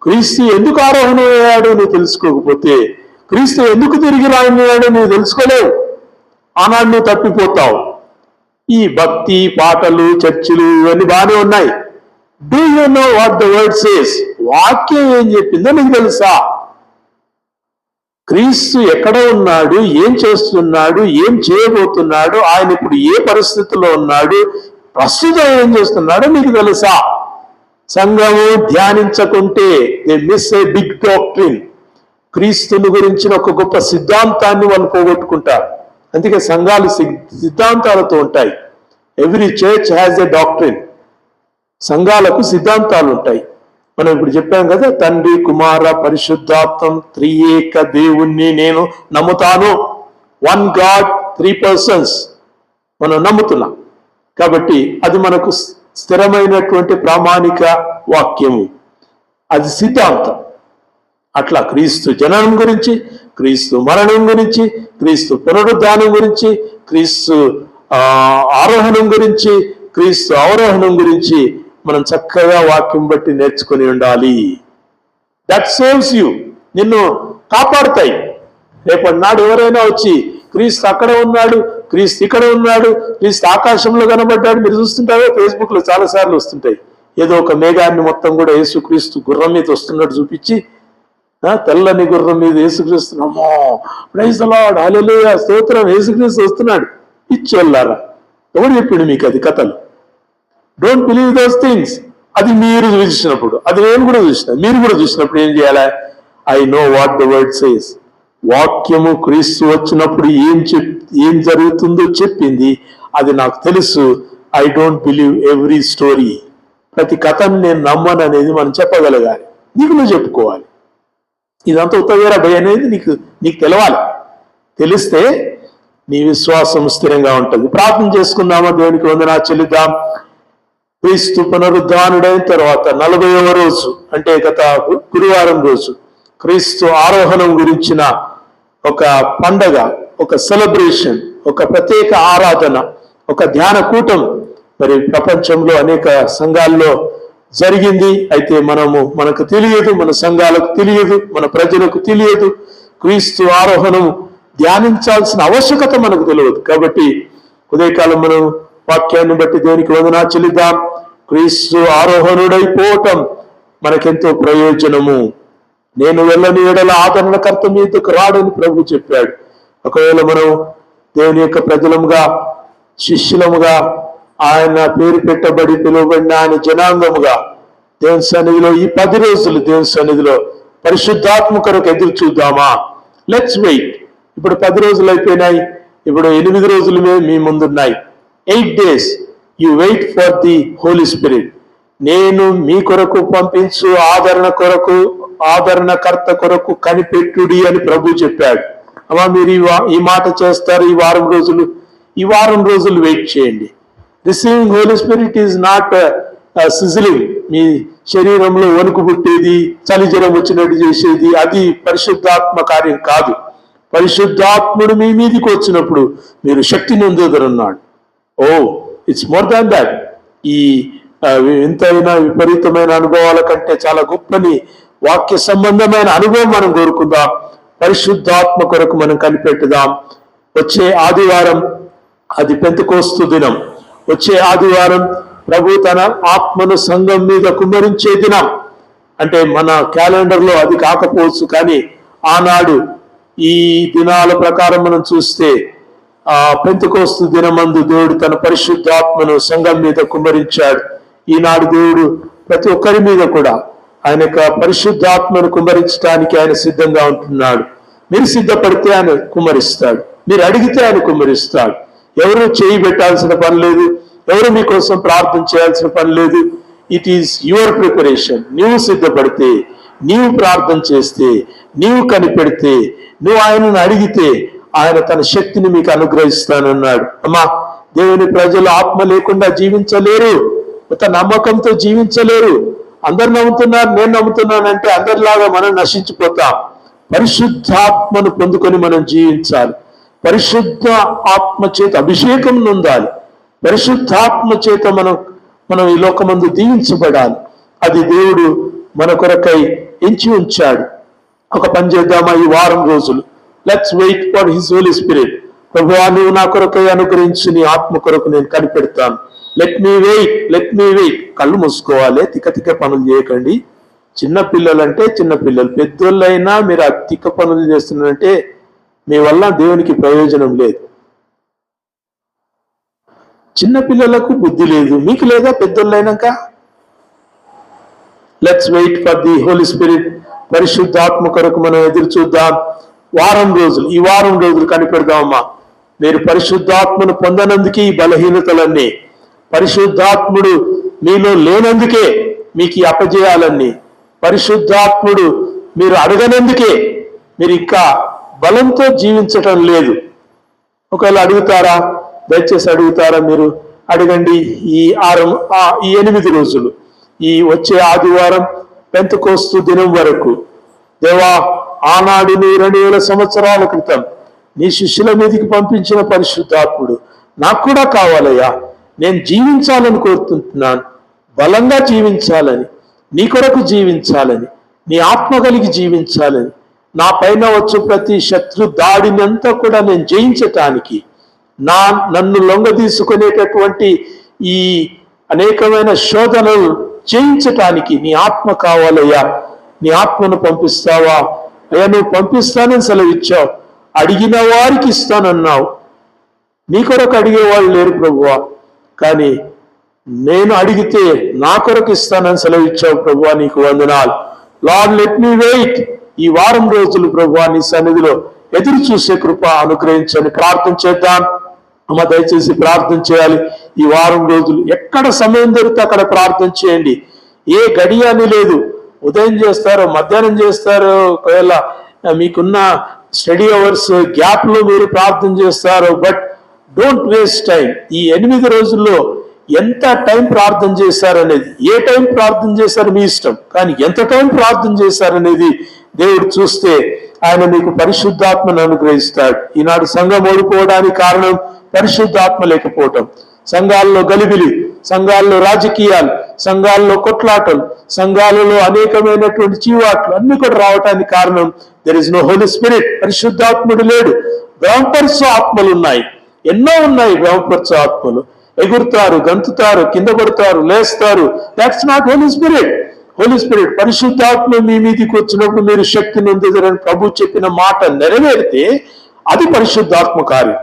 క్రీస్తు ఎందుకు ఆరోహణం అయ్యాడు నువ్వు తెలుసుకోకపోతే, క్రీస్తు ఎందుకు తిరిగి రాయన్నాడు నువ్వు తెలుసుకోలేవు. ఆనాడు నువ్వు తప్పిపోతావు. ఈ భక్తి పాటలు చర్చిలు ఇవన్నీ బాగానే ఉన్నాయి. Do you know what the word says? వాక్యం ఏం చెప్పిందో నీకు తెలుసా? క్రీస్తు ఎక్కడ ఉన్నాడు, ఏం చేస్తున్నాడు, ఏం చేయబోతున్నాడు, ఆయన ఇప్పుడు ఏ పరిస్థితిలో ఉన్నాడు, ప్రస్తుతం ఏం చేస్తున్నాడో నీకు తెలుసా? సంఘము ధ్యానించకుంటే they miss a big doctrine. క్రీస్తుని గురించిన ఒక గొప్ప సిద్ధాంతాన్ని వాళ్ళు పోగొట్టుకుంటారు. అందుకే సంఘాలు సిద్ధాంతాలతో ఉంటాయి. Every church has a doctrine. సంఘాలకు సిద్ధాంతాలు ఉంటాయి. మనం ఇప్పుడు చెప్పాం కదా, తండ్రి కుమార పరిశుద్ధాత్మ త్రియేక దేవుణ్ణి నేను నమ్ముతాను. 1 గాడ్ 3 పర్సన్స్ మనం నమ్ముతున్నాం. కాబట్టి అది మనకు స్థిరమైనటువంటి ప్రామాణిక వాక్యము, అది సిద్ధాంతం. అట్లా క్రీస్తు జననం గురించి, క్రీస్తు మరణం గురించి, క్రీస్తు పునరుద్ధానం గురించి, క్రీస్తు ఆరోహణం గురించి, క్రీస్తు అవరోహణం గురించి మనం చక్కగా వాక్యం బట్టి నేర్చుకుని ఉండాలి. దట్ సేవ్స్ యూ, నిన్ను కాపాడుతాయి. రేపటి నాడు ఎవరైనా వచ్చి క్రీస్తు అక్కడ ఉన్నాడు, క్రీస్తు ఇక్కడ ఉన్నాడు, క్రీస్తు ఆకాశంలో కనబడ్డాడు, మీరు చూస్తుంటారో ఫేస్బుక్ లో చాలా సార్లు వస్తుంటాయి. ఏదో ఒక మేఘాన్ని మొత్తం కూడా యేసుక్రీస్తు గుర్రం మీద వస్తున్నట్టు చూపించి, తెల్లని గుర్రం మీద యేసుక్రీస్తు, అమ్మో ప్రైజ్ ది లార్డ్, హల్లెలూయా, స్తోత్రం, యేసుక్రీస్తు వస్తున్నాడు. పిచ్చోళ్ళారా, ఎవరు చెప్పిండు మీకు అది కథలు? Don't believe those things. అది మీరు చూసినప్పుడు, అది నేను కూడా చూసిన, మీరు కూడా చూసినప్పుడు ఏం చేయాలి? I know what the word says. వాక్యము క్రీస్తు వచ్చినప్పుడు ఏం జరుగుతుందో చెప్పింది, అది నాకు తెలుసు. I don't believe every story. ప్రతి కథను నేను నమ్మను అనేది మనం చెప్పగలగాలి. నీకు నువ్వు చెప్పుకోవాలి. ఇదంతా ఉత్తవేరా భయ అనేది నీకు తెలవాలి. తెలిస్తే నీ విశ్వాసం స్థిరంగా ఉంటుంది. ప్రార్థన చేసుకుందామా? దేవునికి వందనాలు చెల్లిద్దాం. క్రీస్తు పునరుద్ధానుడైన తర్వాత 40వ రోజు, అంటే గత గురువారం రోజు, క్రీస్తు ఆరోహణం గురించిన ఒక పండగ, ఒక సెలబ్రేషన్, ఒక ప్రత్యేక ఆరాధన, ఒక ధ్యాన కూటం మరి ప్రపంచంలో అనేక సంఘాల్లో జరిగింది. అయితే మనకు తెలియదు, మన సంఘాలకు తెలియదు, మన ప్రజలకు తెలియదు. క్రీస్తు ఆరోహణం ధ్యానించాల్సిన ఆవశ్యకత మనకు తెలియదు. కాబట్టి ఉదయకాలం మనం వాక్యాన్ని బట్టి దేవునికి వందనాలు చెల్లిద్దాం. క్రీస్తు ఆరోహణుడైపోవటం మనకెంతో ప్రయోజనము. నేను వెళ్ళని ఎడల ఆదరణకర్త మీదకు రాడని ప్రభు చెప్పాడు. ఒకవేళ మనం దేవుని యొక్క ప్రజలముగా, శిష్యులముగా, ఆయన పేరు పెట్టబడి పిలువబడిన ఆయన జనాంగముగా దేవుని సన్నిధిలో ఈ 10 రోజులు దేవుని సన్నిధిలో పరిశుద్ధాత్మ కొరకు ఎదురు చూద్దామా? Let's wait. ఇప్పుడు 10 రోజులు అయిపోయినాయి, ఇప్పుడు 8 రోజులు మీ ముందున్నాయి. 8 days you wait for the Holi spirit. నేను మీ కొరకు పంపించు ఆదరణకర్త కొరకు కనిపెట్టుడి అని ప్రభు చెప్పాడు. అమ్మా, మీరు ఈ మాట చేస్తారు. ఈ వారం రోజులు వెయిట్ చేయండి. Receiving Holy Spirit is not sizzling, మీ శరీరంలో వణుకు పుట్టేది, చలి జ్వరం వచ్చినట్టు చేసేది, అది పరిశుద్ధాత్మ కార్యం కాదు. పరిశుద్ధాత్ముడు మీ మీదికి వచ్చినప్పుడు మీరు శక్తిని పొందుదురన్నాడు. It's more than that. ఈ వింతైన విపరీతమైన అనుభవాల కంటే చాలా గొప్పని వాక్య సంబంధమైన అనుభవం మనం కోరుకుందాం. పరిశుద్ధాత్మ కొరకు మనం కనిపెట్టుదాం. వచ్చే ఆదివారం అది పెంతెకోస్తు దినం. వచ్చే ఆదివారం ప్రభు తన ఆత్మను సంఘం మీద కుమ్మరించే దినం. అంటే మన క్యాలెండర్లో అది కాకపోవచ్చు, కానీ ఆనాడు ఈ దినాల ప్రకారం మనం చూస్తే పెంతెకోస్తు దినమందు దేవుడు తన పరిశుద్ధాత్మను సంఘం మీద కుమ్మరించాడు. ఈనాడు దేవుడు ప్రతి ఒక్కరి మీద కూడా ఆయన యొక్క పరిశుద్ధాత్మను కుమ్మరించడానికి ఆయన సిద్ధంగా ఉంటున్నాడు. మీరు సిద్ధపడితే ఆయన కుమ్మరిస్తాడు, మీరు అడిగితే ఆయన కుమ్మరిస్తాడు. ఎవరు చేయి పెట్టాల్సిన పని లేదు, ఎవరు మీకోసం ప్రార్థన చేయాల్సిన పని లేదు. It is your preparation. నీవు సిద్ధపడితే, నీవు ప్రార్థన చేస్తే, నీవు కనిపెడితే, నువ్వు ఆయనను అడిగితే ఆయన తన శక్తిని మీకు అనుగ్రహిస్తానన్నాడు. అమ్మా, దేవుని ప్రజలు ఆత్మ లేకుండా జీవించలేరు, ఒక నమ్మకంతో జీవించలేరు. అందరు నమ్ముతున్నారు, నేను నమ్ముతున్నానంటే అందరిలాగా మనం నశించిపోతాం. పరిశుద్ధాత్మను పొందుకొని మనం జీవించాలి. పరిశుద్ధ ఆత్మ చేత అభిషేకం నొందాలి. పరిశుద్ధాత్మ చేత మనం ఈ లోకమందు దీవించబడాలి. అది దేవుడు మన కొరకై ఎంచి ఉంచాడు. ఒక పని చేద్దామా? ఈ వారం రోజులు let's wait for his holy spirit. ప్రభువా, నువ్వు నా కొరకై అనుగ్రహించి నీ ఆత్మ కొరకు నేను కనిపెడతాను. Let me wait. కళ్ళు మూసుకోవాలి, తిక్క పనులు చేయకండి. చిన్నపిల్లలంటే చిన్నపిల్లలు, పెద్దోళ్ళైనా మీరు తిక్క పనులు చేస్తున్నారంటే మీ వల్ల దేవునికి ప్రయోజనం లేదు. చిన్నపిల్లలకు బుద్ధి లేదు, మీకు లేదా పెద్దోళ్ళైనాక? Let's wait for the Holi spirit. పరిశుద్ధాత్మ కొరకు మనం ఎదురు చూద్దాం. ఈ వారం రోజులు కనిపెడదామమ్మా. మీరు పరిశుద్ధాత్మను పొందనందుకే ఈ బలహీనతలన్నీ, పరిశుద్ధాత్ముడు మీలో లేనందుకే మీకు ఈ అపజయాలన్నీ, పరిశుద్ధాత్ముడు మీరు అడగనందుకే మీరు ఇంకా బలంతో జీవించటం లేదు. ఒకవేళ అడుగుతారా? దయచేసి అడుగుతారా? మీరు అడగండి. ఈ 8 రోజులు, ఈ వచ్చే ఆదివారం పెంతెకోస్తు దినం వరకు, దేవా, ఆనాడు నీ 2000 సంవత్సరాల క్రితం నీ శిష్యుల మీదకి పంపించిన పరిశుద్ధాత్ముడు నాకు కూడా కావాలయ్యా. నేను జీవించాలని కోరుకుంటున్నాను, బలంగా జీవించాలని, నీ కొరకు జీవించాలని, నీ ఆత్మ కలిగి జీవించాలని, నా పైన వచ్చే ప్రతి శత్రు దాడిని అంతా కూడా నేను జయించటానికి, నన్ను లొంగ తీసుకునేటటువంటి ఈ అనేకమైన శోధనలు జయించటానికి నీ ఆత్మ కావాలయ్యా. నీ ఆత్మను పంపిస్తావా అయ్యా? నువ్వు పంపిస్తానని సెలవిచ్చావు. అడిగిన వారికి ఇస్తానన్నావు. నీ కొరకు అడిగేవాళ్ళు లేరు ప్రభువా, కానీ నేను అడిగితే నా కొరకు ఇస్తానని సెలవిచ్చావు ప్రభువా. నీకు వందనాలు. Lord, let me wait. ఈ వారం రోజులు ప్రభువా నీ సన్నిధిలో ఎదురు చూసే కృప అనుగ్రహించని ప్రార్థన చేద్దాం. అమ్మ, దయచేసి ప్రార్థన చేయాలి. ఈ వారం రోజులు ఎక్కడ సమయం దొరికితే అక్కడ ప్రార్థన చేయండి. ఏ గడియ అని లేదు. ఉదయం చేస్తారో, మధ్యాహ్నం చేస్తారో, ఒకవేళ మీకున్న స్టడీ అవర్స్ గ్యాప్ లో మీరు ప్రార్థన చేస్తారో, బట్ డోంట్ వేస్ట్ టైం. ఈ 8 రోజుల్లో ఎంత టైం ప్రార్థన చేశారనేది, ఏ టైం ప్రార్థన చేశారు మీ ఇష్టం, కానీ ఎంత టైం ప్రార్థన చేశారనేది దేవుడు చూస్తే ఆయన మీకు పరిశుద్ధాత్మను అనుగ్రహిస్తాడు. ఈనాడు సంఘం ఓడిపోవడానికి కారణం పరిశుద్ధాత్మ లేకపోవటం. సంఘాల్లో గలిబిలి, సంఘాల్లో రాజకీయాలు, సంఘాల్లో కొట్లాటలు, సంఘాలలో అనేకమైనటువంటి చీవాట్లు అన్ని కూడా రావటానికి కారణం there is no holy spirit. పరిశుద్ధాత్ముడు లేడు. బ్రహ్మపరచు ఆత్మలు ఉన్నాయి, ఎన్నో ఉన్నాయి. బ్రహ్మపరచు ఆత్మలు ఎగురుతారు, గంతుతారు, కింద పడతారు, లేస్తారు. That's not holy spirit. Holy spirit, పరిశుద్ధాత్మ మీ మీదికి వచ్చినప్పుడు మీరు శక్తి నొందుదరని ప్రభు చెప్పిన మాట నెరవేరితే అది పరిశుద్ధాత్మ కార్యం.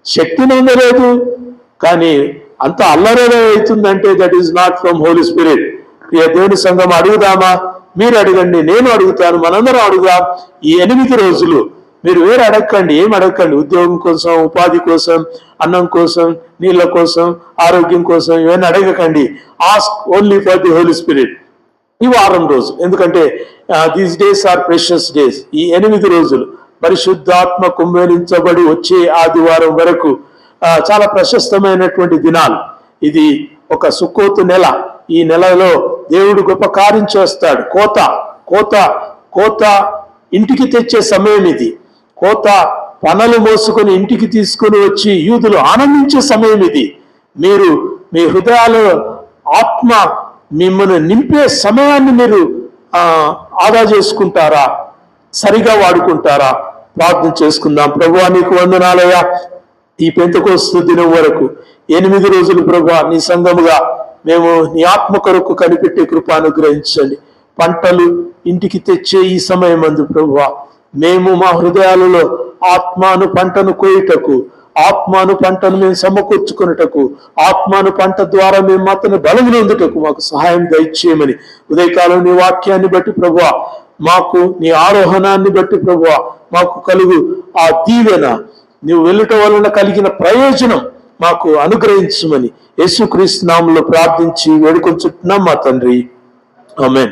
శక్తి నొందలేదు కానీ అంత అల్లరేలా అవుతుందంటే that is not from holy spirit. దేవుని సంఘం అడుగుదామా? మీరు అడగండి, నేను అడుగుతాను, మనందరం అడుగుదాం. ఈ 8 రోజులు మీరు వేరే అడగండి, ఏం అడగండి. ఉద్యోగం కోసం, ఉపాధి కోసం, అన్నం కోసం, నీళ్ళ కోసం, ఆరోగ్యం కోసం ఇవన్నీ అడగకండి. Ask only for the Holi Spirit. ఈ వారం రోజు, ఎందుకంటే these days are precious days. ఈ 8 రోజులు పరిశుద్ధాత్మ కుమ్మరించబడి వచ్చే ఆదివారం వరకు చాలా ప్రశస్తమైనటువంటి దినాలు. ఇది ఒక సుక్కోతు నెల. ఈ నెలలో దేవుడు గొప్ప కార్యం చేస్తాడు. కోత ఇంటికి తెచ్చే సమయం ఇది. కోత పనలు మోసుకొని ఇంటికి తీసుకొని వచ్చి యూదులు ఆనందించే సమయం ఇది. మీరు మీ హృదయాలు ఆత్మ మిమ్మల్ని నింపే సమయాన్ని మీరు ఆదా చేసుకుంటారా? సరిగా వాడుకుంటారా? ప్రార్థన చేసుకుందాం. ప్రభువా, నీకు వందనాలయ్యా. ఈ పెంతెకోస్తు దినం వరకు 8 రోజులు ప్రభువా నీ సంఘముగా మేము నీ ఆత్మ కొరకు కనిపెట్టే కృప అనుగ్రహించండి. పంటలు ఇంటికి తెచ్చే ఈ సమయమందు ప్రభువా మేము మా హృదయాలలో ఆత్మాను పంటను కోయుటకు, ఆత్మాను పంటను మేము సమకూర్చుకున్నటకు, ఆత్మాను పంట ద్వారా మేము అతను బలమునందుటకు మాకు సహాయం దయచేయమని ఉదయకాలం నీ వాక్యాన్ని బట్టి ప్రభువా, మాకు నీ ఆరోహణాన్ని బట్టి ప్రభువా మాకు కలుగు ఆ దీవెన, నీవు వెళ్ళటం వలన కలిగిన ప్రయోజనం మాకు అనుగ్రహించమని యేసుక్రీస్తు నామములో ప్రార్థించి వేడుకొంచుతున్నాం మా తండ్రి. ఆమేన్.